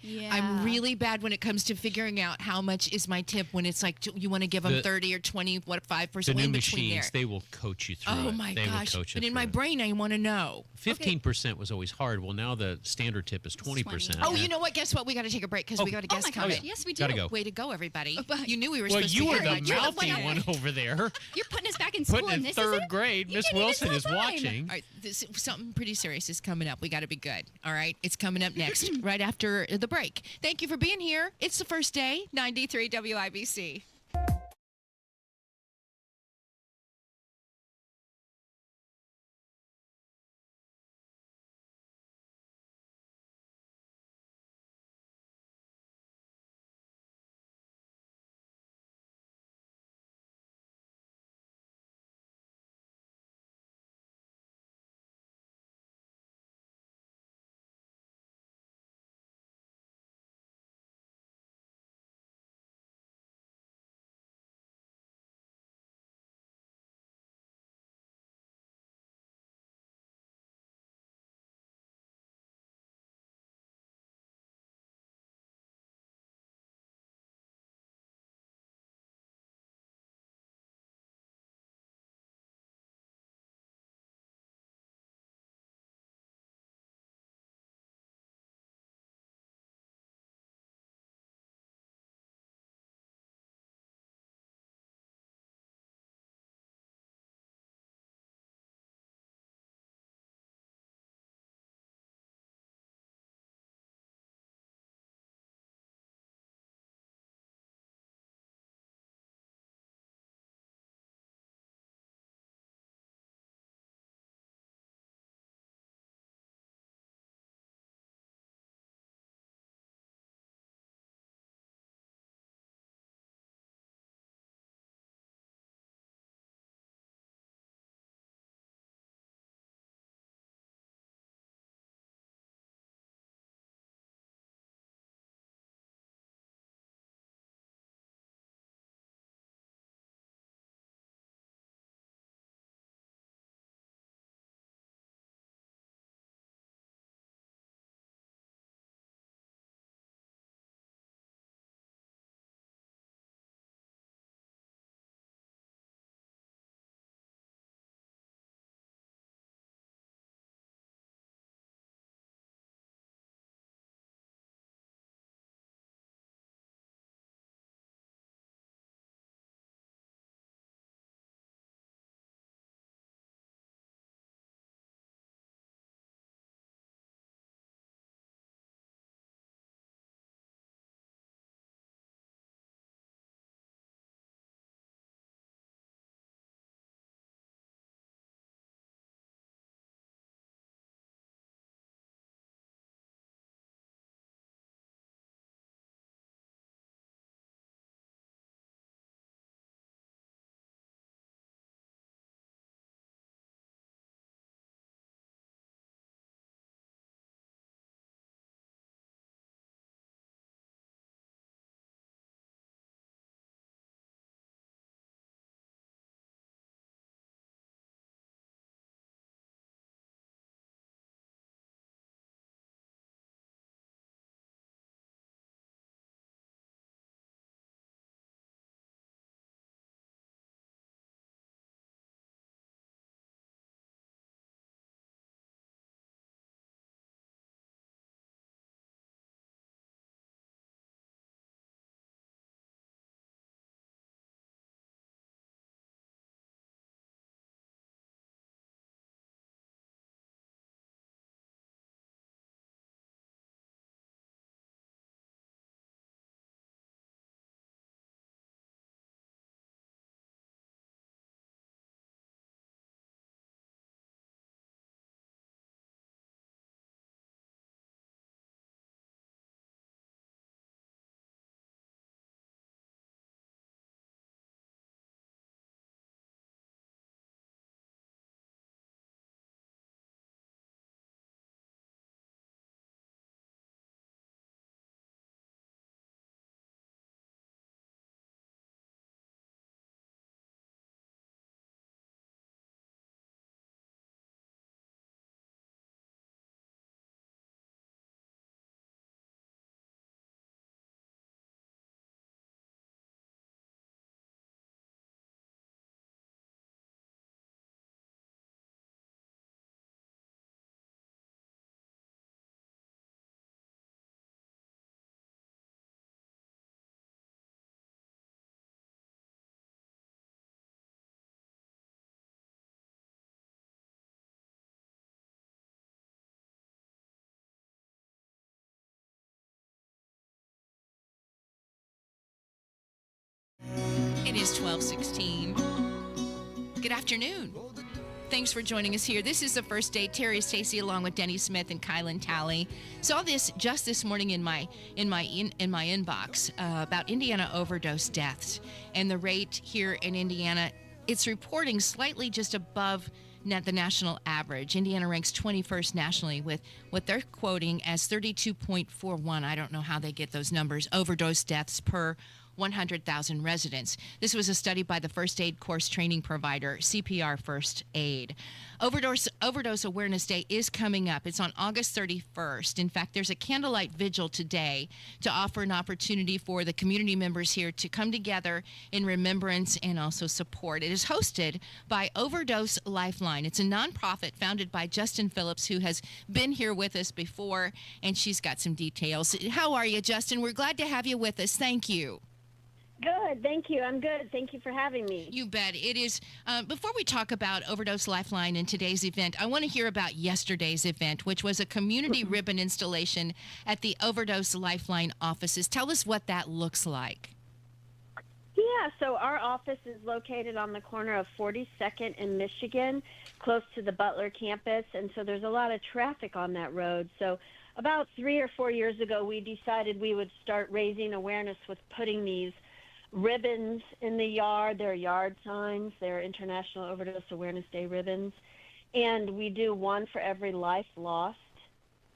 Speaker 13: Yeah.
Speaker 19: I'm really bad when it comes to figuring out how much is my tip when it's like you want to give them 30 or 20, 5%.
Speaker 14: The new
Speaker 19: in between
Speaker 14: machines,
Speaker 19: there.
Speaker 14: they will coach you through
Speaker 19: Oh
Speaker 14: it.
Speaker 19: my
Speaker 14: They will
Speaker 19: gosh.
Speaker 14: coach you
Speaker 19: But in
Speaker 14: through
Speaker 19: my
Speaker 14: it.
Speaker 19: brain, I want to know.
Speaker 14: 15% was always hard. Well, now the standard tip is 20%.
Speaker 19: Oh, you know what? Guess what? We got to take a break because we got a guest coming.
Speaker 13: Yes, we do.
Speaker 14: Gotta go.
Speaker 19: Way to go, everybody. You knew we were
Speaker 14: Well,
Speaker 19: supposed
Speaker 14: you
Speaker 19: to
Speaker 14: were
Speaker 19: be
Speaker 14: the mouthy one over there.
Speaker 13: You're putting us back in school.
Speaker 14: Putting in
Speaker 13: and this
Speaker 14: third
Speaker 13: isn't-
Speaker 14: grade.
Speaker 13: You
Speaker 14: Miss
Speaker 13: didn't even
Speaker 14: Wilson
Speaker 13: tell
Speaker 14: is
Speaker 13: time.
Speaker 14: watching.
Speaker 19: All right, something pretty serious is coming up. We got to be good. All right, it's coming up next, right after the break. Thank you for being here. It's the first day, 93 WIBC. It is 12:16. Good afternoon. Thanks for joining us here. This is the first day. Terri Stacy, along with Denny Smith and Kielynn Talley, saw this just this morning in my inbox about Indiana overdose deaths, and the rate here in Indiana. It's reporting slightly just above the national average. Indiana ranks 21st nationally with what they're quoting as 32.41. I don't know how they get those numbers. Overdose deaths per 100,000 residents. This was a study by the first aid course training provider, CPR First Aid. Overdose Awareness Day is coming up. It's on August 31st. In fact, there's a candlelight vigil today to offer an opportunity for the community members here to come together in remembrance and also support. It is hosted by Overdose Lifeline. It's a nonprofit founded by Justin Phillips, who has been here with us before, and she's got some details. How are you, Justin? We're glad to have you with us. Thank you.
Speaker 1: Good. Thank you. I'm good. Thank you for having me.
Speaker 19: You bet. It is. Before we talk about Overdose Lifeline and today's event, I want to hear about yesterday's event, which was a community ribbon installation at the Overdose Lifeline offices. Tell us what that looks like.
Speaker 1: Yeah, so our office is located on the corner of 42nd and Michigan, close to the Butler campus, and so there's a lot of traffic on that road. So about 3 or 4 years ago, we decided we would start raising awareness with putting these ribbons in the yard. They're yard signs. They're International Overdose Awareness Day ribbons. And we do one for every life lost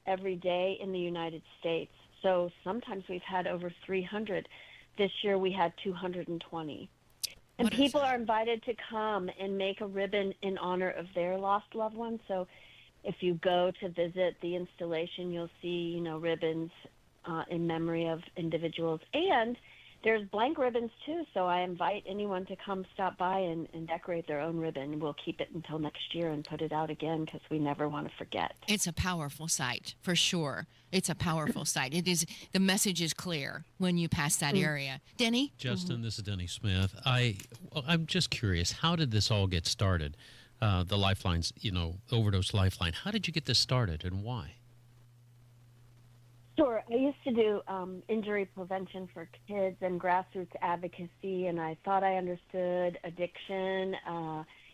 Speaker 1: every day in the United States. So sometimes we've had over 300. This year we had 220. And people are invited to come and make a ribbon in honor of their lost loved one. So if you go to visit the installation, you'll see, ribbons in memory of individuals. And there's blank ribbons, too, so I invite anyone to come stop by and decorate their own ribbon. We'll keep it until next year and put it out again because we never want to forget.
Speaker 19: It's a powerful sight, for sure. It's a powerful sight. It is. The message is clear when you pass that area. Denny?
Speaker 14: Justin, this is Denny Smith. I'm just curious, how did this all get started? The Lifelines, Overdose Lifeline. How did you get this started and why?
Speaker 1: Sure. I used to do injury prevention for kids and grassroots advocacy, and I thought I understood addiction.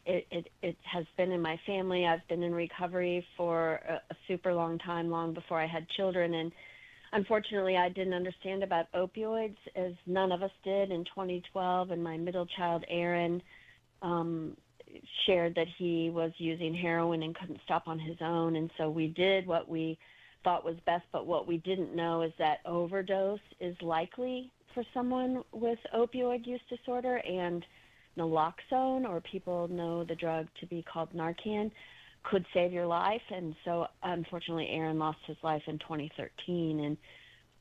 Speaker 1: It has been in my family. I've been in recovery for a super long time, long before I had children, and unfortunately I didn't understand about opioids, as none of us did in 2012, and my middle child, Aaron, shared that he was using heroin and couldn't stop on his own, and so we did what we thought was best, but what we didn't know is that overdose is likely for someone with opioid use disorder, and naloxone, or people know the drug to be called Narcan, could save your life. And so unfortunately Aaron lost his life in 2013,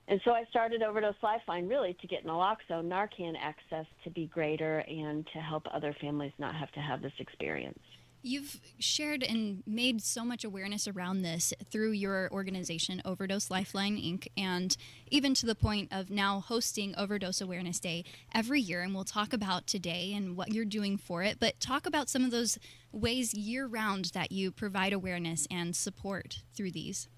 Speaker 1: and so I started Overdose Lifeline really to get naloxone, Narcan access to be greater and to help other families not have to have this experience.
Speaker 13: You've shared and made so much awareness around this through your organization, Overdose Lifeline, Inc., and even to the point of now hosting Overdose Awareness Day every year. And we'll talk about today and what you're doing for it, but talk about some of those ways year-round that you provide awareness and support through these.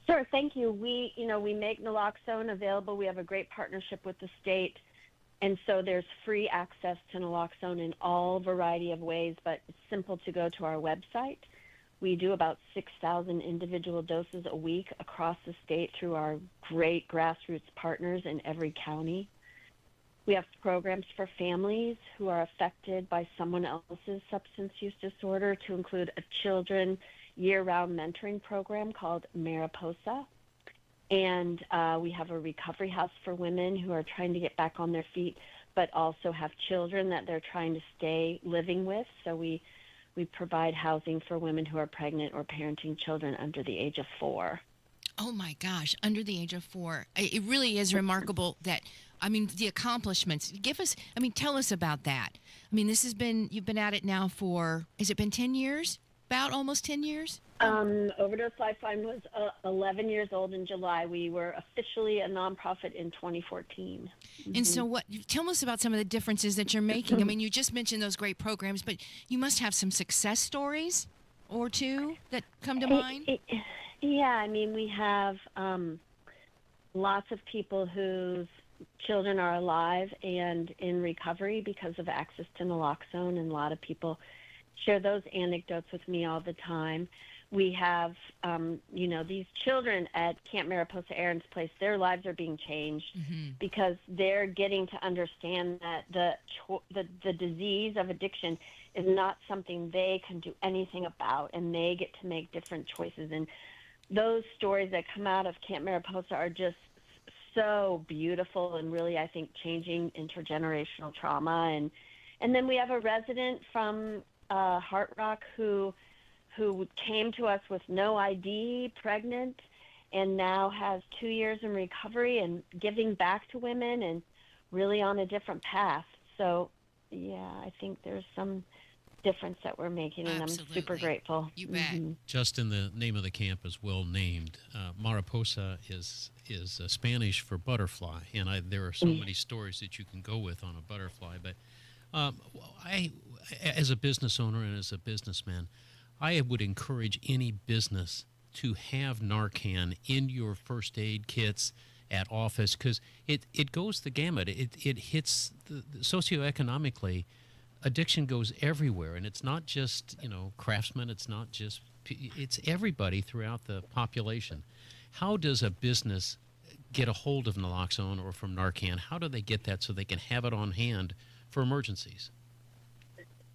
Speaker 1: Sure, thank you. We make naloxone available. We have a great partnership with the state. And so there's free access to naloxone in all variety of ways, but it's simple to go to our website. We do about 6,000 individual doses a week across the state through our great grassroots partners in every county. We have programs for families who are affected by someone else's substance use disorder, to include a children year-round mentoring program called Mariposa. And we have a recovery house for women who are trying to get back on their feet, but also have children that they're trying to stay living with. So we provide housing for women who are pregnant or parenting children under the age of 4.
Speaker 19: Oh, my gosh, under the age of 4. It really is remarkable that, the accomplishments. Tell us about that. You've been at it now for, has it been 10 years? About almost 10 years?
Speaker 1: Overdose Lifeline was 11 years old in July. We were officially a nonprofit in 2014.
Speaker 19: And so tell us about some of the differences that you're making. You just mentioned those great programs, but you must have some success stories or two that come to mind?
Speaker 1: Yeah, we have lots of people whose children are alive and in recovery because of access to naloxone, and a lot of people share those anecdotes with me all the time. We have, these children at Camp Mariposa Aaron's Place, their lives are being changed because they're getting to understand that the disease of addiction is not something they can do anything about, and they get to make different choices. And those stories that come out of Camp Mariposa are just so beautiful and really, I think, changing intergenerational trauma. And then we have a resident from Heart Rock who came to us with no ID, pregnant, and now has 2 years in recovery and giving back to women and really on a different path. So, yeah, I think there's some difference that we're making, and
Speaker 12: Absolutely.
Speaker 1: I'm super grateful.
Speaker 12: You bet.
Speaker 14: Justin, the name of the camp is well named. Mariposa is Spanish for butterfly, and there are so many stories that you can go with on a butterfly. But I, as a business owner and as a businessman, I would encourage any business to have Narcan in your first aid kits at office, because it goes the gamut. It hits socioeconomically. Addiction goes everywhere, and it's not just craftsmen. It's everybody throughout the population. How does a business get a hold of naloxone or from Narcan? How do they get that so they can have it on hand for emergencies?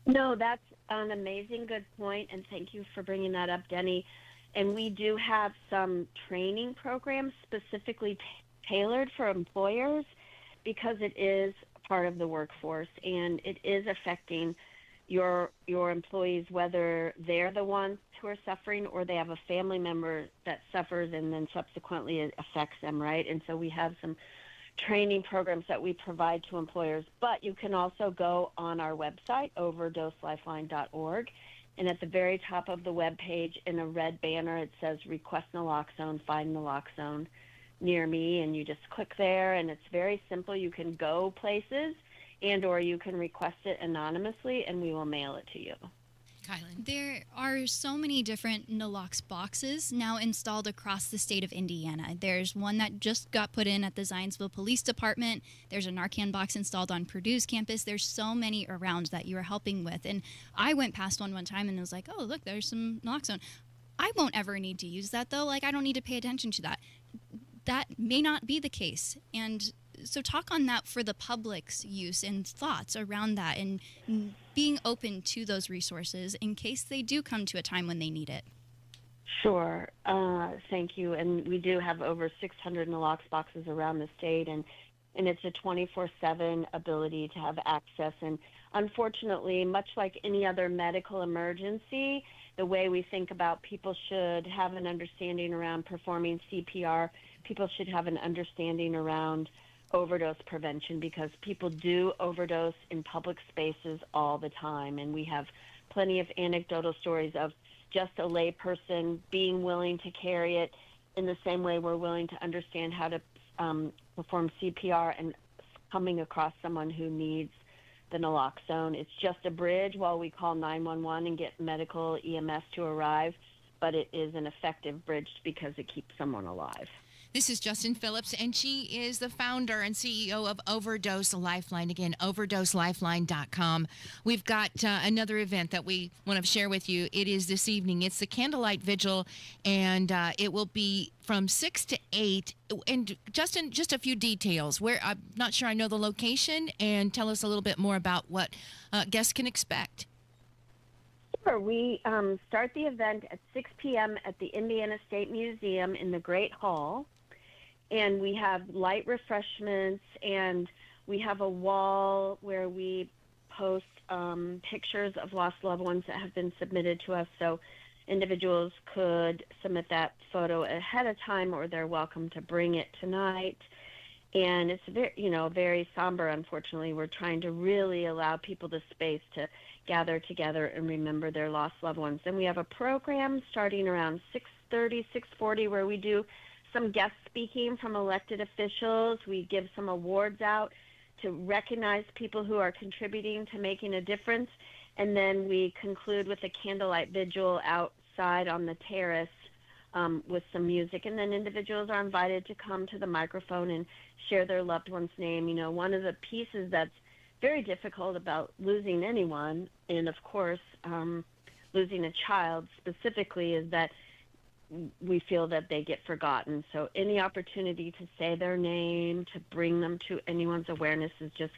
Speaker 1: No, that's an amazing good point, and thank you for bringing that up, Denny. And we do have some training programs specifically tailored for employers, because it is part of the workforce, and it is affecting your employees, whether they're the ones who are suffering or they have a family member that suffers and then subsequently it affects them, right? And so we have some training programs that we provide to employers, but you can also go on our website, overdoselifeline.org, and at the very top of the webpage in a red banner, it says request naloxone, find naloxone near me, and you just click there, and it's very simple. You can go places and or you can request it anonymously, and we will mail it to you.
Speaker 12: Kielynn.
Speaker 13: There are so many different Nalox boxes now installed across the state of Indiana. There's one that just got put in at the Zionsville Police Department. There's a Narcan box installed on Purdue's campus. There's so many around that you are helping with. And I went past one time and was like, oh, look, there's some naloxone. I won't ever need to use that, though. Like, I don't need to pay attention to that. That may not be the case. And so talk on that for the public's use and thoughts around that and being open to those resources in case they do come to a time when they need it.
Speaker 1: Sure. Thank you. And we do have over 600 Nalox boxes around the state, and it's a 24/7 ability to have access. And unfortunately, much like any other medical emergency, the way we think about people should have an understanding around performing CPR, people should have an understanding around overdose prevention, because people do overdose in public spaces all the time. And we have plenty of anecdotal stories of just a lay person being willing to carry it in the same way we're willing to understand how to perform CPR and coming across someone who needs the naloxone. It's just a bridge while we call 911 and get medical EMS to arrive, but it is an effective bridge because it keeps someone alive.
Speaker 19: This is Justin Phillips, and she is the founder and CEO of Overdose Lifeline. Again, overdoselifeline.com. We've got another event that we want to share with you. It is this evening. It's the Candlelight Vigil, and it will be from 6 to 8. And Justin, just a few details. I'm not sure I know the location, and tell us a little bit more about what guests can expect.
Speaker 1: Sure. We start the event at 6 p.m. at the Indiana State Museum in the Great Hall. And we have light refreshments, and we have a wall where we post pictures of lost loved ones that have been submitted to us. So individuals could submit that photo ahead of time, or they're welcome to bring it tonight. And it's very somber, unfortunately. We're trying to really allow people the space to gather together and remember their lost loved ones. And we have a program starting around 6:30, 6:40, where we do some guest speaking from elected officials. We give some awards out to recognize people who are contributing to making a difference. And then we conclude with a candlelight vigil outside on the terrace with some music, and then individuals are invited to come to the microphone and share their loved one's name. You know, one of the pieces that's very difficult about losing anyone, and of course losing a child specifically, is that we feel that they get forgotten. So any opportunity to say their name, to bring them to anyone's awareness, is just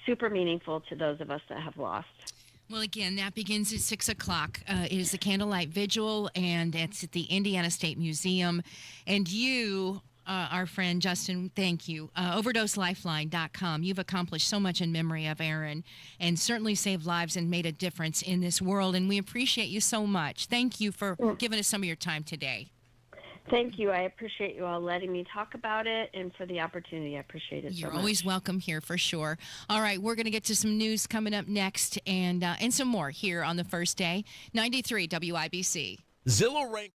Speaker 1: super meaningful to those of us that have lost.
Speaker 19: Well, again, that begins at 6 o'clock. It is the Candlelight Vigil, and it's at the Indiana State Museum. And you, our friend Justin, thank you. OverdoseLifeline.com. You've accomplished so much in memory of Aaron and certainly saved lives and made a difference in this world. And we appreciate you so much. Thank you for giving us some of your time today.
Speaker 1: Thank you. I appreciate you all letting me talk about it, and for the opportunity. I appreciate it so
Speaker 19: You're
Speaker 1: much.
Speaker 19: always welcome here for sure. All right, we're going to get to some news coming up next and some more here on the first day. 93 WIBC.
Speaker 3: Zillow rank.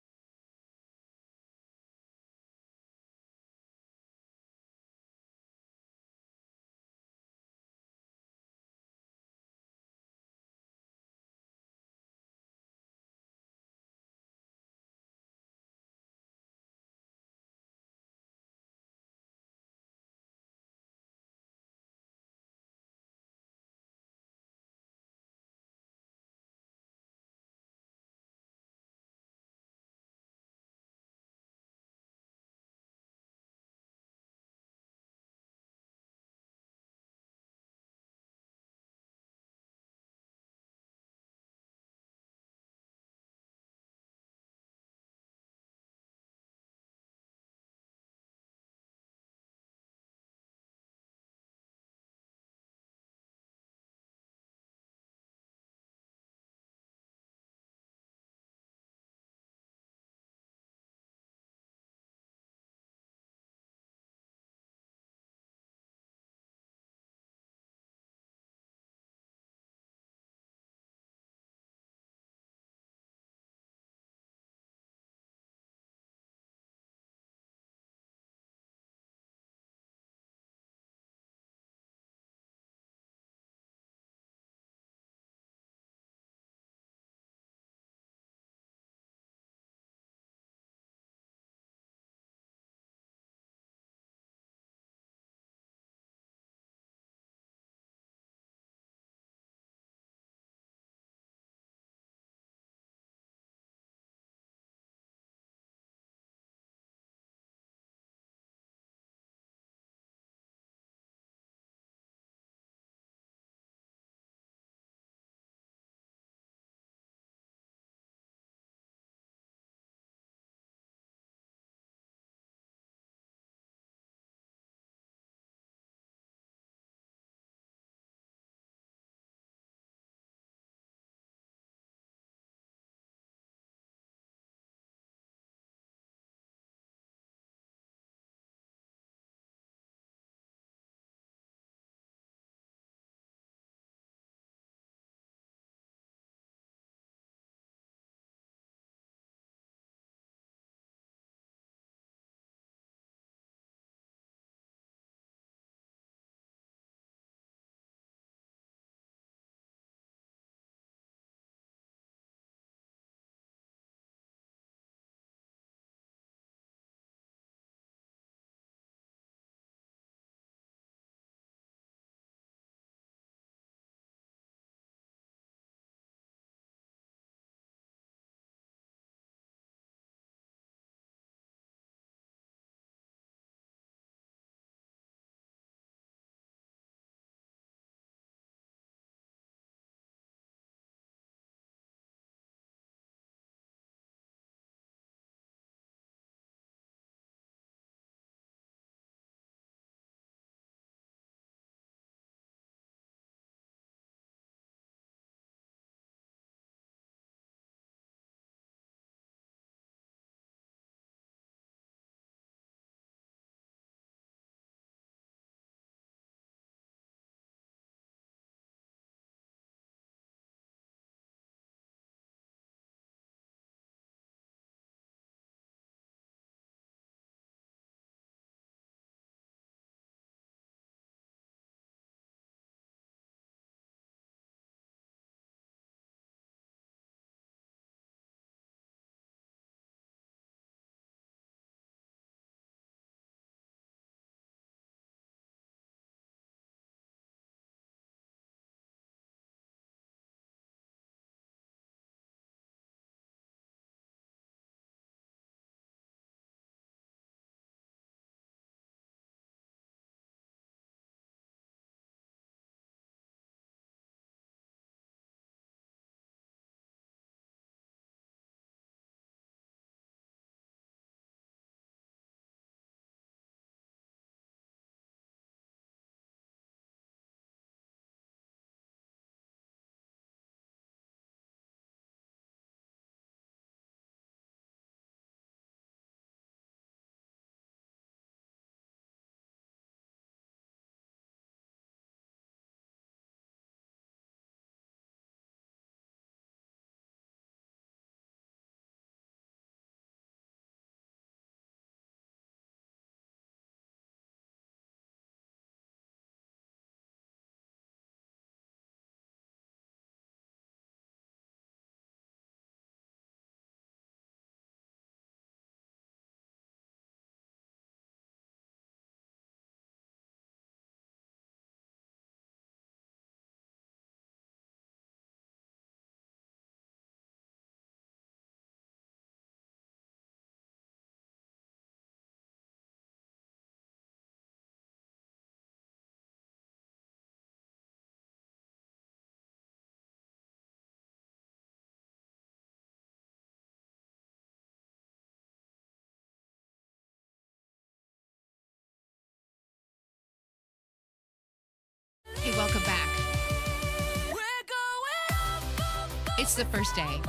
Speaker 19: It's the first day.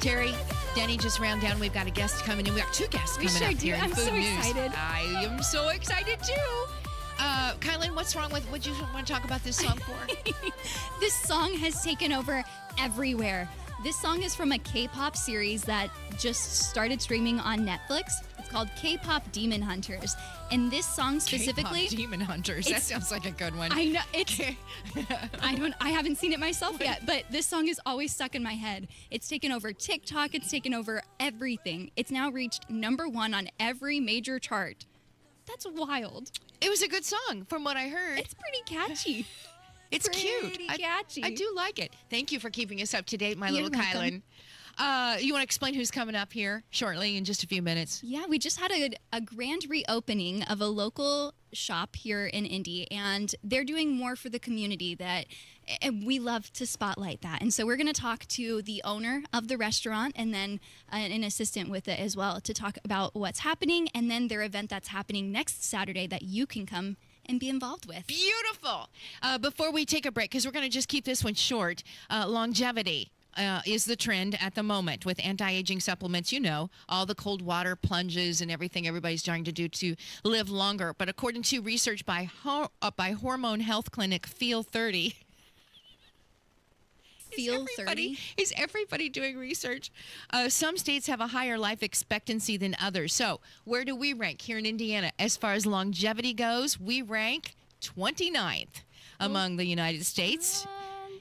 Speaker 19: Terry, Denny just round down. We've got a guest coming in. We got two guests
Speaker 13: We
Speaker 19: coming
Speaker 13: sure
Speaker 19: up
Speaker 13: do.
Speaker 19: here in
Speaker 13: I'm
Speaker 19: Food
Speaker 13: so
Speaker 19: News.
Speaker 13: excited.
Speaker 19: I am so excited too. Kielynn, what's wrong with what you want to talk about this song for?
Speaker 13: This song has taken over everywhere. This song is from a K-pop series that just started streaming on Netflix. It's called K-pop Demon Hunters. And this song specifically...
Speaker 19: K-pop Demon Hunters. That sounds like a good one.
Speaker 13: I know. It's... I haven't seen it myself yet, but this song is always stuck in my head. It's taken over TikTok. It's taken over everything. It's now reached #1 on every major chart. That's wild.
Speaker 19: It was a good song from what I heard.
Speaker 13: It's pretty catchy.
Speaker 19: It's cute.
Speaker 13: Catchy.
Speaker 19: I do like it. Thank you for keeping us up to date, my
Speaker 13: You're
Speaker 19: little
Speaker 13: welcome.
Speaker 19: Kielynn. You want to explain who's coming up here shortly in just a few minutes?
Speaker 13: Yeah, we just had a grand reopening of a local shop here in Indy, and they're doing more for the community and we love to spotlight that. And so we're going to talk to the owner of the restaurant and then an assistant with it as well to talk about what's happening and then their event that's happening next Saturday that you can come and be involved with.
Speaker 19: Beautiful. Before we take a break, because we're going to just keep this one short, longevity is the trend at the moment with anti-aging supplements. You know, all the cold water plunges and everything everybody's trying to do to live longer. But according to research by Hormone Health Clinic Feel 30,
Speaker 13: Feel 30?
Speaker 19: Is everybody doing research? Some states have a higher life expectancy than others. So where do we rank here in Indiana? As far as longevity goes, we rank 29th among the United States.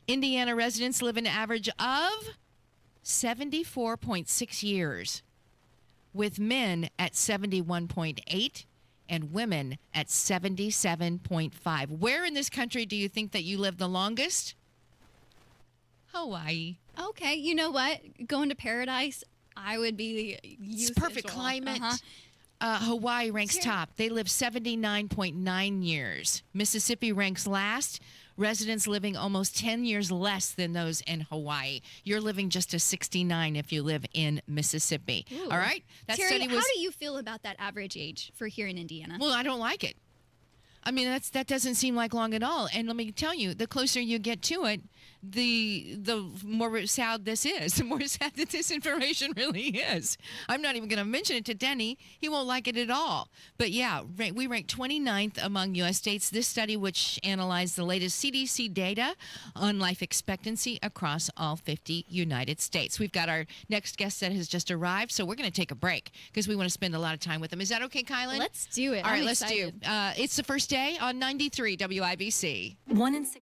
Speaker 19: Indiana residents live an average of 74.6 years, with men at 71.8 and women at 77.5. Where in this country do you think that you live the longest? Hawaii.
Speaker 13: Okay, you know what? Going to paradise, I would be used
Speaker 19: It's perfect
Speaker 13: as well.
Speaker 19: climate.
Speaker 13: Uh-huh.
Speaker 19: Hawaii ranks top. They live 79.9 years. Mississippi ranks last. Residents living almost 10 years less than those in Hawaii. You're living just a 69 if you live in Mississippi.
Speaker 13: Ooh.
Speaker 19: All right?
Speaker 13: Terry, how do you feel about that average age for here in Indiana?
Speaker 19: Well, I don't like it. I mean, that doesn't seem like long at all. And let me tell you, the closer you get to it, the more sad this is, the more sad that this information really is. I'm not even going to mention it to Denny. He won't like it at all. But yeah, we rank 29th among U.S. states. This study, which analyzed the latest CDC data on life expectancy across all 50 United States. We've got our next guest that has just arrived, so we're going to take a break because we want to spend a lot of time with him. Is that okay, Kielynn?
Speaker 13: Let's do it.
Speaker 19: All right,
Speaker 13: I'm
Speaker 19: let's
Speaker 13: excited.
Speaker 19: do. It's the first day on 93 WIBC.
Speaker 3: 1 in 6.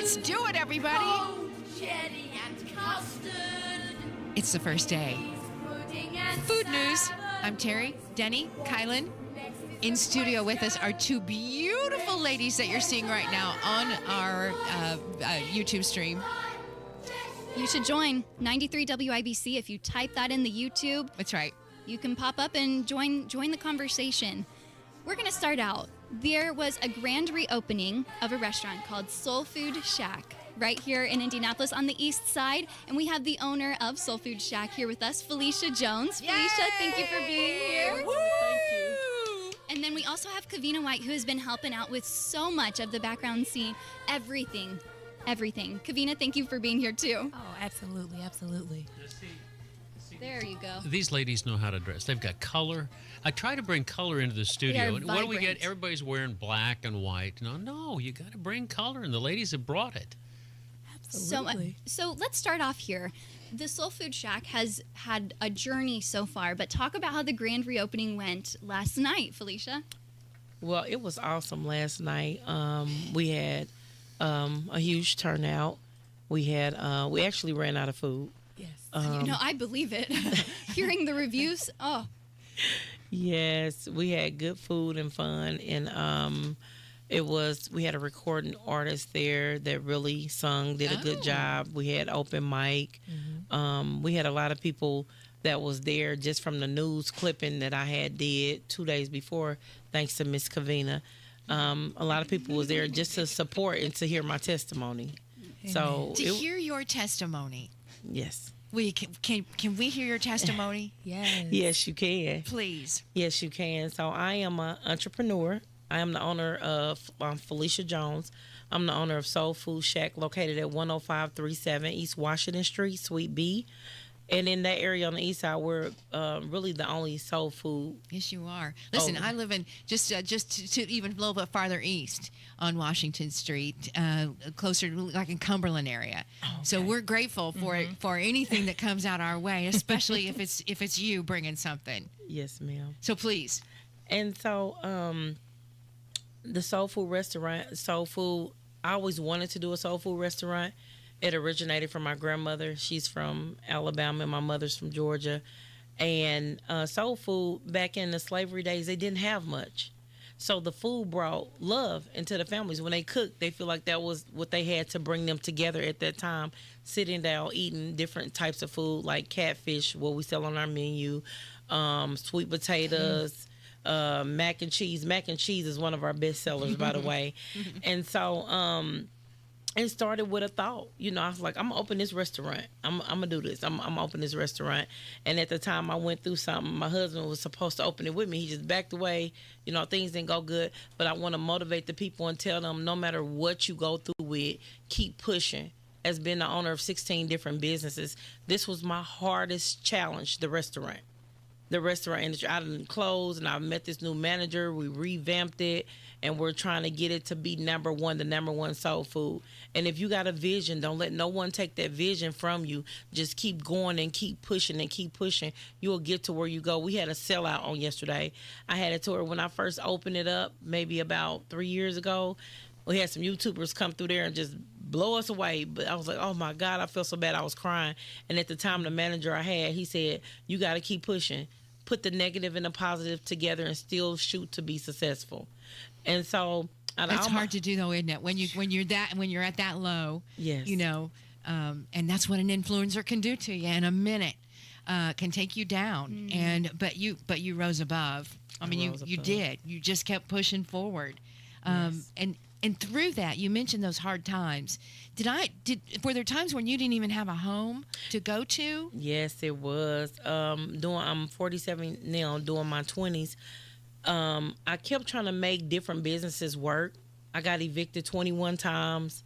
Speaker 19: Let's do it, everybody.
Speaker 3: Oh, jelly and custard.
Speaker 19: It's the first day.
Speaker 3: Pudding and
Speaker 19: Food news. I'm Terri, Denny, Kielynn. In studio with us are two beautiful ladies that you're seeing right now on our YouTube stream.
Speaker 13: You should join 93 WIBC. If you type that in the YouTube,
Speaker 19: that's right.
Speaker 13: You can pop up and join the conversation. We're going to start out. There was a grand reopening of a restaurant called Soul Food Shack right here in Indianapolis on the east side. And we have the owner of Soul Food Shack here with us, Philecia Jones.
Speaker 3: Yay!
Speaker 13: Philecia, thank you for being here.
Speaker 3: Woo! Thank you.
Speaker 13: And then we also have Kevina White, who has been helping out with so much of the background scene, everything. Kevina, thank you for being here too.
Speaker 4: Oh, absolutely.
Speaker 13: There you go.
Speaker 14: These ladies know how to dress. They've got color. I try to bring color into the studio. And what do we get? Everybody's wearing black and white. No, you got to bring color, and the ladies have brought it.
Speaker 13: Absolutely. So let's start off here. The Soul Food Shack has had a journey so far, but talk about how the grand reopening went last night, Philecia.
Speaker 4: Well, it was awesome last night. We had a huge turnout. We actually ran out of food.
Speaker 13: Yes. I believe it. Hearing the reviews, oh.
Speaker 4: Yes, we had good food and fun, and we had a recording artist there that really did a good job. We had open mic. Mm-hmm. We had a lot of people that was there just from the news clipping that I had did 2 days before, thanks to Miss Kevina. A lot of people was there just to support and to hear my testimony.
Speaker 19: Amen.
Speaker 4: So
Speaker 19: to hear your testimony.
Speaker 4: Yes.
Speaker 19: Can we hear your testimony?
Speaker 4: Yes. Yes, you can.
Speaker 19: Please.
Speaker 4: Yes, you can. So I am an entrepreneur. I am the owner of Philecia Jones. I'm the owner of Soul Food Shack, located at 10537 East Washington Street, Suite B. And in that area on the east side, we're really the only soul food.
Speaker 19: Yes, you are. Listen, I live in just to even a little bit farther east on Washington Street, closer to like in Cumberland area. Okay. So we're grateful for anything that comes out our way, especially if it's you bringing something.
Speaker 4: Yes, ma'am.
Speaker 19: So please.
Speaker 4: And so the soul food restaurant, I always wanted to do a soul food restaurant. It originated from my grandmother. She's from Alabama, and my mother's from Georgia. And soul food, back in the slavery days, they didn't have much. So the food brought love into the families. When they cooked, they feel like that was what they had to bring them together at that time, sitting down, eating different types of food, like catfish, what we sell on our menu, sweet potatoes, mac and cheese. Mac and cheese is one of our best sellers, by the way. And so it started with a thought. I was like, I'm going to open this restaurant. I'm going to do this. I'm going to open this restaurant. And at the time I went through something, my husband was supposed to open it with me. He just backed away. Things didn't go good. But I want to motivate the people and tell them, no matter what you go through with, keep pushing. As being the owner of 16 different businesses, this was my hardest challenge, the restaurant. The restaurant industry. I done closed, and I met this new manager. We revamped it, and we're trying to get it to be the number one soul food. And if you got a vision, don't let no one take that vision from you. Just keep going and keep pushing and keep pushing. You'll get to where you go. We had a sellout on yesterday. I had it to where when I first opened it up, maybe about 3 years ago, we had some YouTubers come through there and just blow us away. But I was like, oh my God, I feel so bad. I was crying. And at the time, the manager I had, he said, you got to keep pushing. Put the negative and the positive together and still shoot to be successful. And so
Speaker 19: it's hard to do, though, isn't it? When you're at that low,
Speaker 4: yes,
Speaker 19: and that's what an influencer can do to you in a minute. Can take you down, but you rose above. You did. You just kept pushing forward, yes. And through that, you mentioned those hard times. Were there times when you didn't even have a home to go to?
Speaker 4: Yes, it was. I'm 47 now, doing my 20s. I kept trying to make different businesses work. I got evicted 21 times,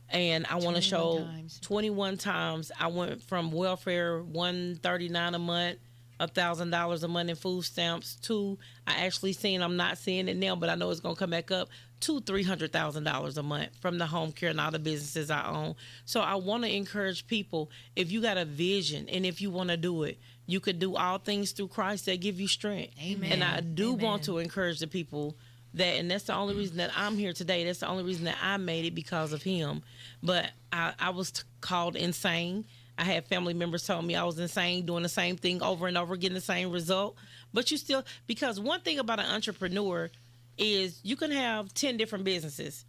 Speaker 4: and I want to show 21 times. I went from welfare, $139 a month, $1,000 a month in food stamps, to I'm not seeing it now, but I know it's gonna come back up to $300,000 a month from the home care and all the businesses I own. So I want to encourage people, if you got a vision and if you want to do it, you could do all things through Christ that give you strength.
Speaker 19: Amen.
Speaker 4: And I do want to encourage the people that, and that's the only reason that I'm here today. That's the only reason that I made it, because of him. But I was called insane. I had family members telling me I was insane, doing the same thing over and over, getting the same result. But you still, because one thing about an entrepreneur is you can have 10 different businesses,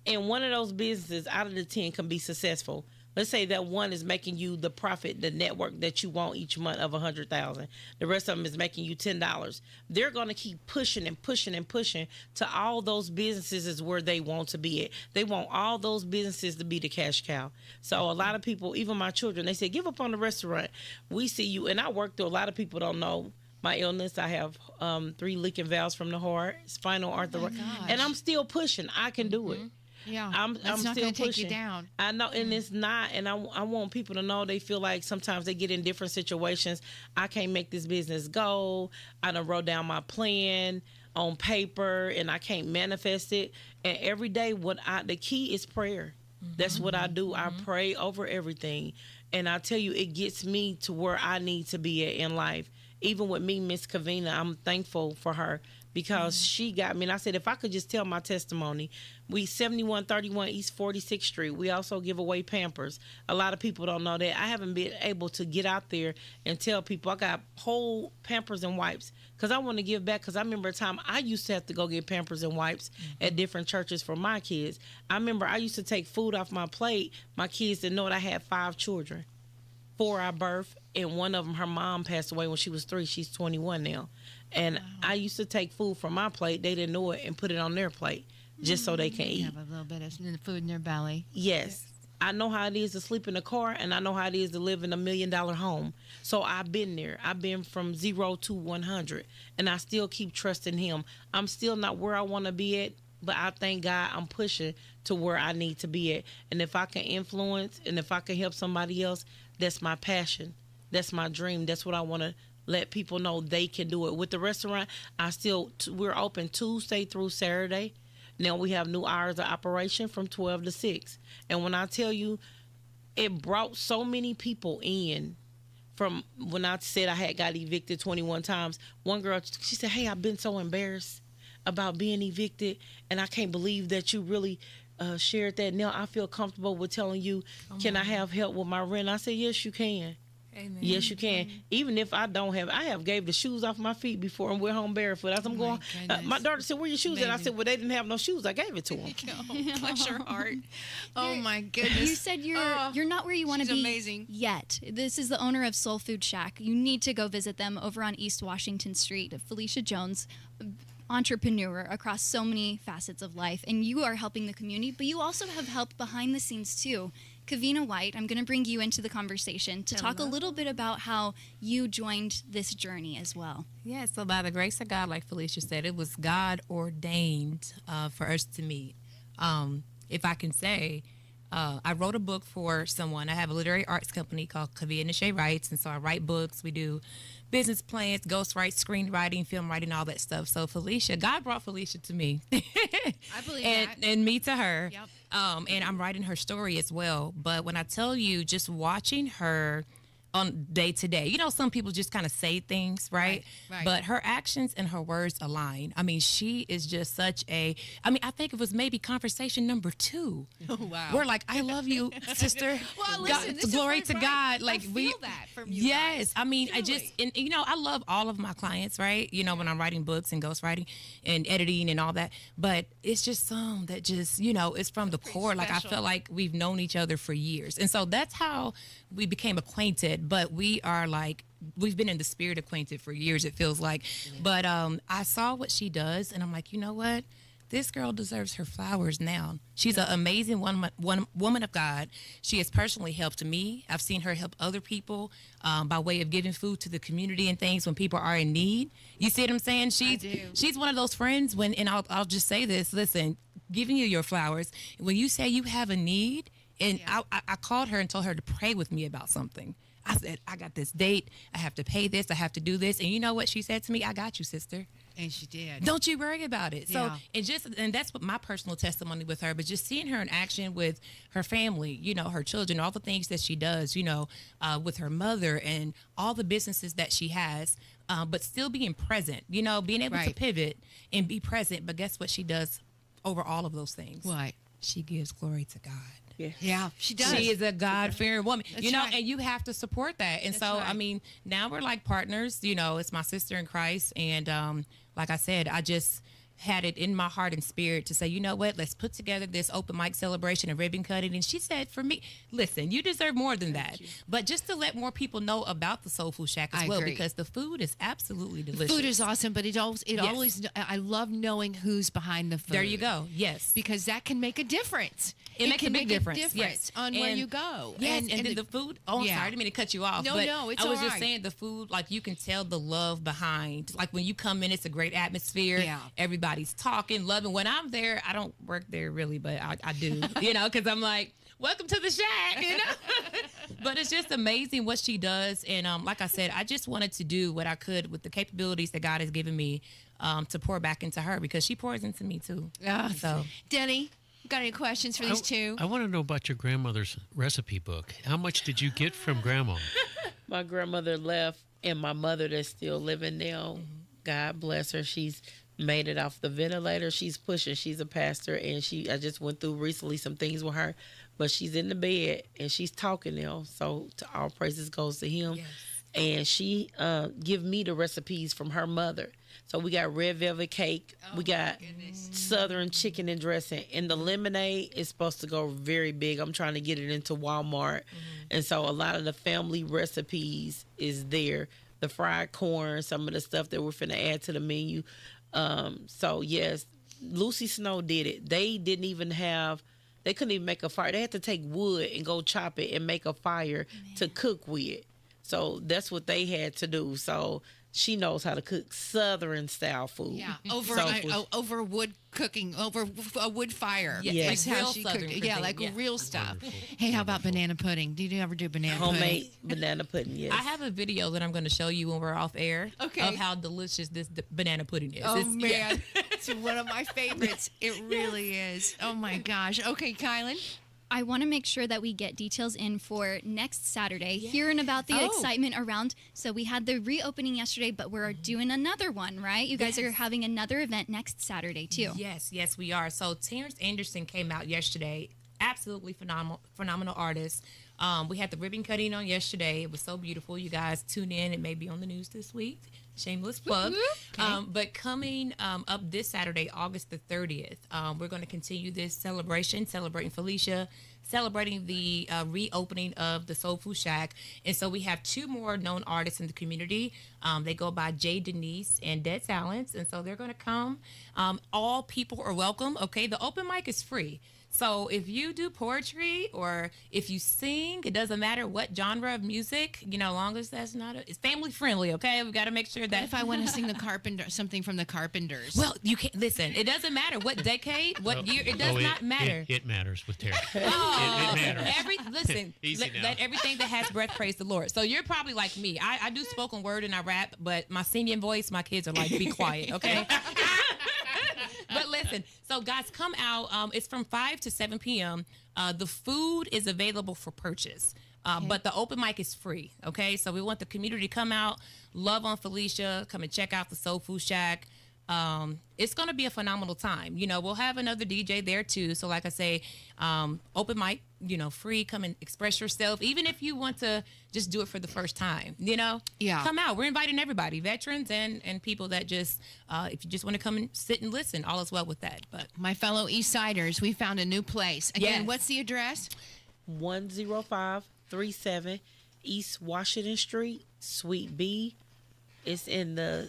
Speaker 4: and one of those businesses out of the 10 can be successful. Let's say that one is making you the profit, the network that you want each month of $100,000. The rest of them is making you $10. They're going to keep pushing and pushing and pushing to all those businesses is where they want to be at. They want all those businesses to be the cash cow. So a lot of people, even my children, they say, give up on the restaurant. We see you. And I work through, a lot of people don't know my illness. I have 3 leaking valves from the heart, spinal arthritis, and I'm still pushing. I can do it.
Speaker 19: Yeah,
Speaker 4: I'm
Speaker 19: not
Speaker 4: still
Speaker 19: going to take
Speaker 4: pushing.
Speaker 19: you down.
Speaker 4: I know, and it's not. And I want people to know, they feel like sometimes they get in different situations. I can't make this business go. I done wrote down my plan on paper, and I can't manifest it. And every day, the key is prayer. That's what I do. I pray over everything, and I tell you, it gets me to where I need to be at in life. Even with me, Miss Kevina, I'm thankful for her, because she got me. And I said, if I could just tell my testimony, we 7131 East 46th Street. We also give away Pampers. A lot of people don't know that. I haven't been able to get out there and tell people I got whole Pampers and wipes, because I want to give back. Because I remember a time I used to have to go get Pampers and wipes at different churches for my kids. I remember I used to take food off my plate. My kids didn't know that I had 5 children. 4 I birthed, and one of them, her mom passed away when she was 3. She's 21 now. And I used to take food from my plate, they didn't know it, and put it on their plate just so they can eat.
Speaker 19: Have a little bit of food in their belly.
Speaker 4: Yes. I know how it is to sleep in a car, and I know how it is to live in $1 million home. So I've been there. I've been from 0 to 100, and I still keep trusting him. I'm still not where I want to be at, but I thank God I'm pushing to where I need to be at. And if I can influence, and if I can help somebody else, that's my passion. That's my dream. That's what I want to let people know they can do it. With the restaurant, we're open Tuesday through Saturday. Now we have new hours of operation from 12 to 6. And when I tell you, it brought so many people in. From when I said I got evicted 21 times, one girl, she said, hey, I've been so embarrassed about being evicted, and I can't believe that you really shared that. Now I feel comfortable with telling you, can I have help with my rent? I said, yes, you can.
Speaker 19: Amen.
Speaker 4: Yes, you can. Even if I don't have, I have gave the shoes off my feet before and went home barefoot. As I'm going, my daughter said, where your shoes at? I said, well, they didn't have no shoes. I gave it to them.
Speaker 19: Bless your heart. Oh, my goodness.
Speaker 13: You said you're not where you want to be
Speaker 19: amazing.
Speaker 13: yet. This is the owner of Soul Food Shack. You need to go visit them over on East Washington Street. Philecia Jones, entrepreneur across so many facets of life, and you are helping the community, but you also have help behind the scenes too. Kevina White, I'm going to bring you into the conversation to talk a little bit about how you joined this journey as well.
Speaker 15: Yeah, so by the grace of God, like Philecia said, it was God ordained for us to meet. If I can say, I wrote a book for someone. I have a literary arts company called Kevina Writes, and so I write books. We do business plans, ghostwrite, screenwriting, film writing, all that stuff. So Philecia, God brought Philecia to me.
Speaker 19: I believe that.
Speaker 15: And me to her.
Speaker 19: Yep.
Speaker 15: And I'm writing her story as well. But when I tell you, just watching her on day to day, some people just kind of say things, right?
Speaker 19: Right.
Speaker 15: But her actions and her words align. I mean, she is just such I think it was maybe conversation number 2.
Speaker 19: Oh, wow.
Speaker 15: We're like, I love you, sister.
Speaker 19: Well, listen,
Speaker 15: God, glory to God. Like
Speaker 19: I feel that from you
Speaker 15: yes.
Speaker 19: guys.
Speaker 15: I mean,
Speaker 19: Truly.
Speaker 15: I just, and I love all of my clients, right? When I'm writing books and ghostwriting and editing and all that. But it's just some that just, it's from the core. Like, I feel like we've known each other for years. And so that's how we became acquainted. But we are like, we've been in the spirit acquainted for years, it feels like. But I saw what she does, and I'm like, you know what? This girl deserves her flowers now. She's an amazing woman of God. She has personally helped me. I've seen her help other people by way of giving food to the community and things when people are in need. You see what I'm saying? She's one of those friends and I'll just say this, listen, giving you your flowers. When you say you have a need, and I called her and told her to pray with me about something. I said, I got this date. I have to pay this. I have to do this. And you know what she said to me? I got you, sister.
Speaker 19: And she did.
Speaker 15: Don't you worry about it. So,
Speaker 19: Yeah.
Speaker 15: and that's what my personal testimony with her, but just seeing her in action with her family, you know, her children, all the things that she does, you know, with her mother and all the businesses that she has, but still being present, you know, being able to pivot and be present. But guess what she does over all of those things?
Speaker 19: What?
Speaker 15: She gives glory to God.
Speaker 19: Yeah, she does.
Speaker 15: She is a God-fearing woman,
Speaker 19: That's
Speaker 15: you know,
Speaker 19: right.
Speaker 15: and you have to support that. And
Speaker 19: That's
Speaker 15: so,
Speaker 19: right.
Speaker 15: I mean, now we're like partners, you know, it's my sister in Christ. And like I said, I just had it in my heart and spirit to say, you know what, let's put together this open mic celebration and ribbon cutting. And she said, for me, listen, you deserve more than that. But just to let more people know about the Soul Food Shack as
Speaker 19: I
Speaker 15: well,
Speaker 19: agree.
Speaker 15: because the food is absolutely delicious.
Speaker 19: Food is awesome, but it always,
Speaker 15: Yes.
Speaker 19: I love knowing who's behind the food.
Speaker 15: There you go. Yes.
Speaker 19: Because that can make a difference.
Speaker 15: It makes a
Speaker 19: can
Speaker 15: big
Speaker 19: make
Speaker 15: difference.
Speaker 19: A difference
Speaker 15: yes.
Speaker 19: on where
Speaker 15: And-
Speaker 19: you go.
Speaker 15: Yes, and then the food. Oh, I'm sorry, I didn't mean to cut you off.
Speaker 19: No,
Speaker 15: but
Speaker 19: no, it's
Speaker 15: I was
Speaker 19: all
Speaker 15: just
Speaker 19: right.
Speaker 15: saying the food, like you can tell the love behind. Like when you come in, it's a great atmosphere.
Speaker 19: Yeah.
Speaker 15: Everybody's talking, loving. When I'm there, I don't work there really, but I do, you know, because I'm like, welcome to the shack, you know. But it's just amazing what she does, and like I said, I just wanted to do what I could with the capabilities that God has given me to pour back into her because she pours into me too. So,
Speaker 19: Denny, got any questions for these two?
Speaker 14: I want to know about your grandmother's recipe book. How much did you get from Grandma?
Speaker 4: My grandmother left, and my mother that's still living now, God bless her, she's made it off the ventilator. She's pushing. She's a pastor, and I just went through recently some things with her, but she's in the bed and she's talking now. So to all praises goes to him. Yes. And she give me the recipes from her mother. So we got red velvet cake. We got southern chicken and dressing. And the lemonade is supposed to go very big. I'm trying to get it into Walmart. And so a lot of the family recipes is there. The fried corn, some of the stuff that we're finna add to the menu. So yes, Lucy Snow did it. They couldn't even make a fire. They had to take wood and go chop it and make a fire to cook with. So that's what they had to do. So she knows how to cook Southern style food.
Speaker 19: Yeah,
Speaker 4: So
Speaker 19: over wood cooking, over a wood fire.
Speaker 4: Yeah.
Speaker 19: Is
Speaker 4: Like
Speaker 19: how
Speaker 15: real
Speaker 19: she
Speaker 15: Southern
Speaker 19: cooked.
Speaker 15: cooking,
Speaker 19: Yeah, like
Speaker 15: yeah.
Speaker 19: real stuff. Hey, how about banana pudding? Did you ever do banana
Speaker 4: homemade
Speaker 19: pudding?
Speaker 4: banana pudding. Yes.
Speaker 15: I have a video that I'm going to show you when we're off air
Speaker 19: Okay.
Speaker 15: of how delicious this banana pudding is.
Speaker 19: Oh,
Speaker 15: It's- yeah.
Speaker 19: man. It's one of my favorites. It really is. Oh, my gosh. Okay, Kielynn.
Speaker 13: I want to make sure that we get details in for next Saturday, hearing about the excitement around. So we had the reopening yesterday, but we're doing another one, right? You guys are having another event next Saturday, too.
Speaker 15: Yes, we are. So Terrence Anderson came out yesterday. Absolutely phenomenal artist. We had the ribbon cutting on yesterday. It was so beautiful. You guys tune in. It may be on the news this week. Shameless plug.
Speaker 19: Okay.
Speaker 15: But coming up this Saturday, August the 30th, we're going to continue this celebration, celebrating Philecia, celebrating the reopening of the Soul Food Shack. And so we have two more known artists in the community. They go by J. Denise and Dead Silence. And so they're going to come. All people are welcome. Okay. The open mic is free. So if you do poetry or if you sing, it doesn't matter what genre of music, you know, long as that's not it's family friendly, okay? We've got to make sure that
Speaker 19: If I want to sing something from the Carpenters.
Speaker 15: well, you can't listen. It doesn't matter what decade, what year. It does not matter.
Speaker 14: It matters with Terry.
Speaker 15: Oh,
Speaker 14: it matters.
Speaker 15: Listen,
Speaker 14: Easy now.
Speaker 15: let everything that has breath praise the Lord. So you're probably like me. I do spoken word and I rap, but my singing voice, my kids are like, be quiet, okay? But listen, so guys, come out. It's from 5 to 7 p.m. The food is available for purchase. But the open mic is free, okay? So we want the community to come out, love on Philecia, come and check out the Soul Food Shack. It's going to be a phenomenal time. You know, we'll have another DJ there too. So like I say, open mic, you know, free, come and express yourself. Even if you want to just do it for the first time, you know, come out. We're inviting everybody, veterans and people that just, if you just want to come and sit and listen, all is well with that. But
Speaker 19: my fellow East Siders, we found a new place. Again,
Speaker 15: Yes.
Speaker 19: what's the address?
Speaker 4: 10537 East Washington Street, Suite B. It's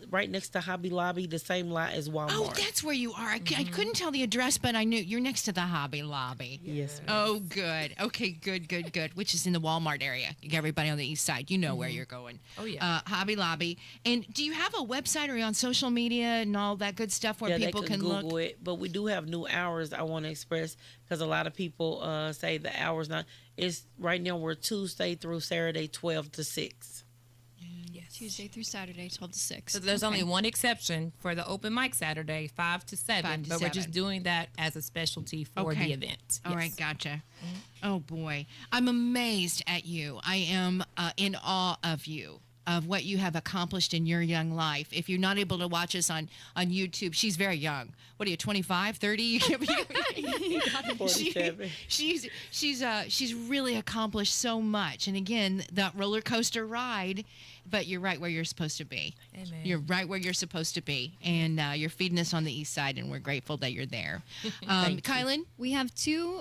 Speaker 4: right next to Hobby Lobby, the same lot as Walmart.
Speaker 19: Oh, that's where you are. I couldn't tell the address, but I knew you're next to the Hobby Lobby.
Speaker 4: Yes.
Speaker 19: Oh, good. Okay, good. Which is in the Walmart area. Everybody on the east side, you know where you're going.
Speaker 15: Oh, yeah.
Speaker 19: Hobby Lobby. And do you have a website? Are you on social media and all that good stuff where people
Speaker 4: they
Speaker 19: can
Speaker 4: Google
Speaker 19: look?
Speaker 4: it, but we do have new hours I want to express because a lot of people say the hours not. It's right now we're Tuesday through Saturday, 12 to 6.
Speaker 15: Yes.
Speaker 13: Tuesday through Saturday, 12 to 6.
Speaker 15: So there's only one exception for the open mic Saturday, 5 to 7.
Speaker 19: 5 to
Speaker 15: but
Speaker 19: 7.
Speaker 15: we're just doing that as a specialty for the event.
Speaker 19: All right, gotcha. Oh, boy. I'm amazed at you. I am in awe of you, of what you have accomplished in your young life. If you're not able to watch us on YouTube, she's very young. What are you, 25, 30?
Speaker 4: 47.
Speaker 19: She's really accomplished so much. And again, that roller coaster ride, but you're right where you're supposed to be.
Speaker 15: Amen.
Speaker 19: You're right where you're supposed to be. And you're feeding us on the east side, and we're grateful that you're there. Kielynn?
Speaker 13: We have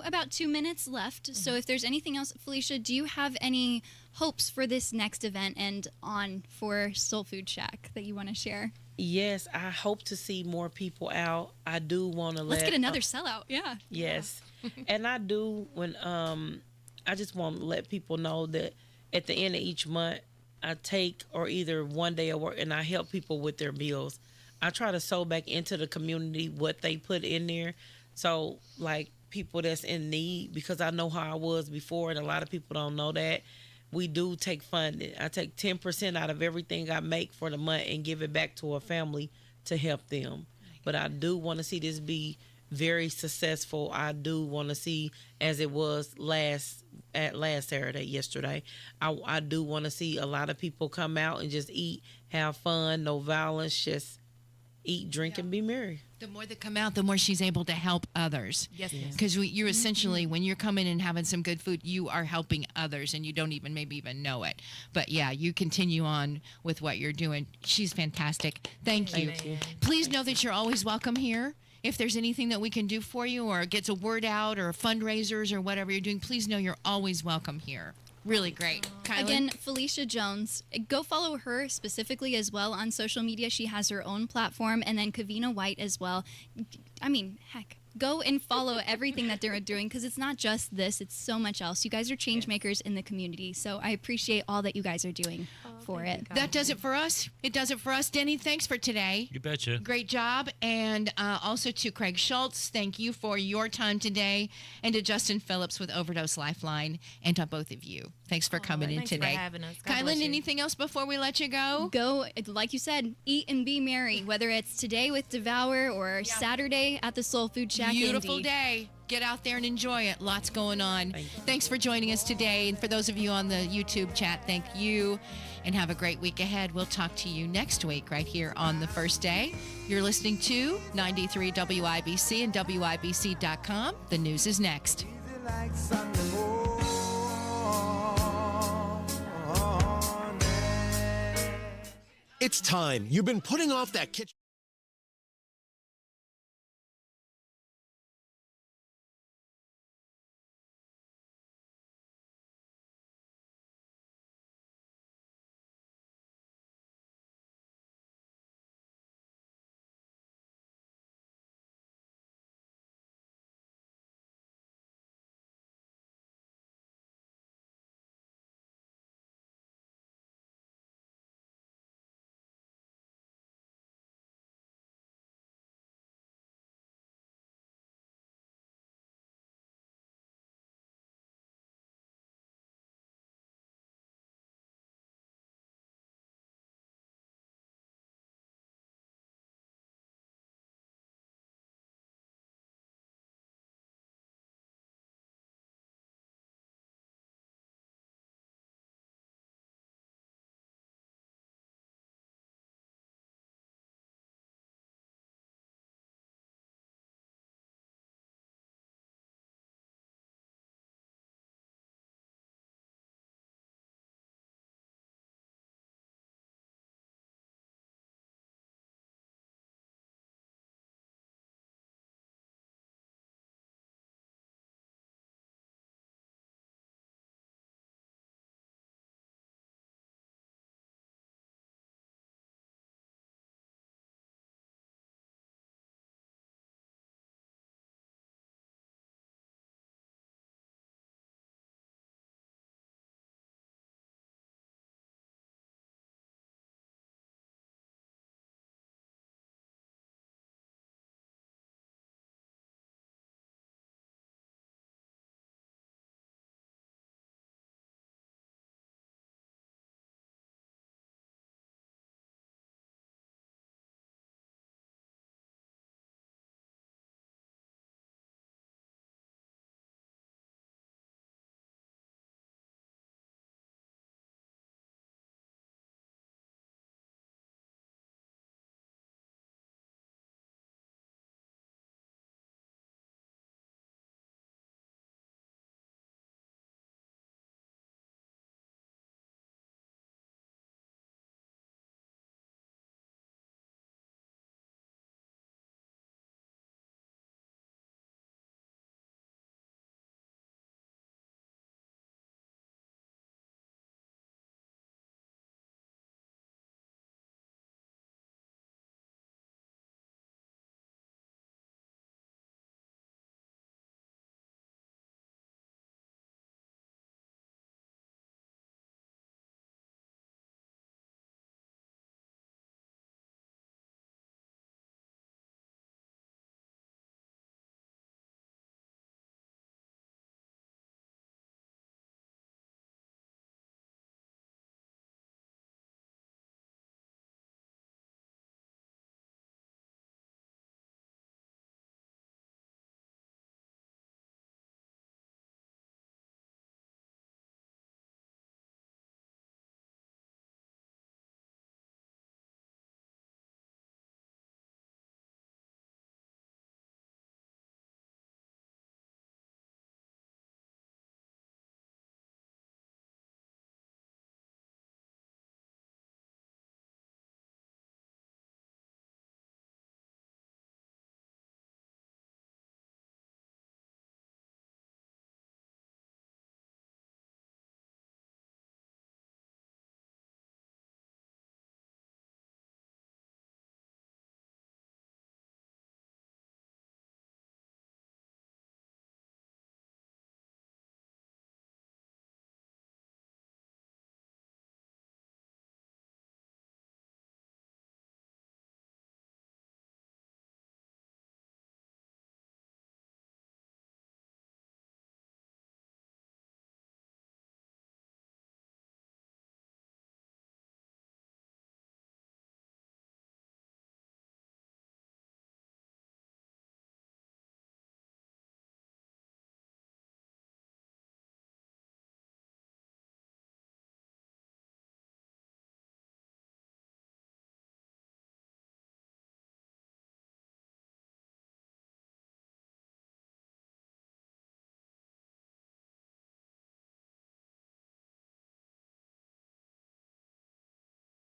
Speaker 13: about 2 minutes left. So if there's anything else, Philecia, do you have any hopes for this next event and on for Soul Food Shack that you want to share?
Speaker 4: Yes, I hope to see more people out. I do want to
Speaker 13: Let's get another sellout. Yeah.
Speaker 4: Yes. And I do when I just want to let people know that at the end of each month I take or either one day of work and I help people with their meals. I try to sow back into the community what they put in there. So like people that's in need, because I know how I was before and a lot of people don't know that. We do take funding. I take 10% out of everything I make for the month and give it back to a family to help them. But I do want to see this be very successful. I do want to see, as it was last Saturday, yesterday, I do want to see a lot of people come out and just eat, have fun, no violence, just eat, drink, and be merry.
Speaker 19: The more that come out, the more she's able to help others.
Speaker 15: Yes.
Speaker 19: Because you're essentially, when you're coming and having some good food, you are helping others, and you don't maybe even know it. But yeah, you continue on with what you're doing. She's fantastic. Thank you. Please know that you're always welcome here. If there's anything that we can do for you, or gets a word out, or fundraisers, or whatever you're doing, please know you're always welcome here. Really great. Kielynn?
Speaker 13: Again, Philecia Jones. Go follow her specifically as well on social media. She has her own platform, and then Kevina White as well. I mean, heck, go and follow everything that they're doing, because it's not just this, it's so much else. You guys are change makers in the community, so I appreciate all that you guys are doing for it.
Speaker 19: That does it for us. It does it for us. Denny, thanks for today.
Speaker 7: You betcha.
Speaker 19: Great job. And also to Craig Schulz, thank you for your time today. And to Justin Phillips with Overdose Lifeline. And to both of you. Thanks for coming in
Speaker 15: thanks
Speaker 19: today.
Speaker 15: for having us. God bless
Speaker 19: Kielynn,
Speaker 15: you.
Speaker 19: anything else before we let you go?
Speaker 13: Go, like you said, eat and be merry, whether it's today with Devour or Saturday at the Soul Food Shack.
Speaker 19: Beautiful
Speaker 13: Indy.
Speaker 19: day. Get out there and enjoy it. Lots going on. Thanks for joining us today. And for those of you on the YouTube chat, thank you. And have a great week ahead. We'll talk to you next week right here on the first day. You're listening to 93 WIBC and WIBC.com. The news is next.
Speaker 16: It's time. You've been putting off that kitchen.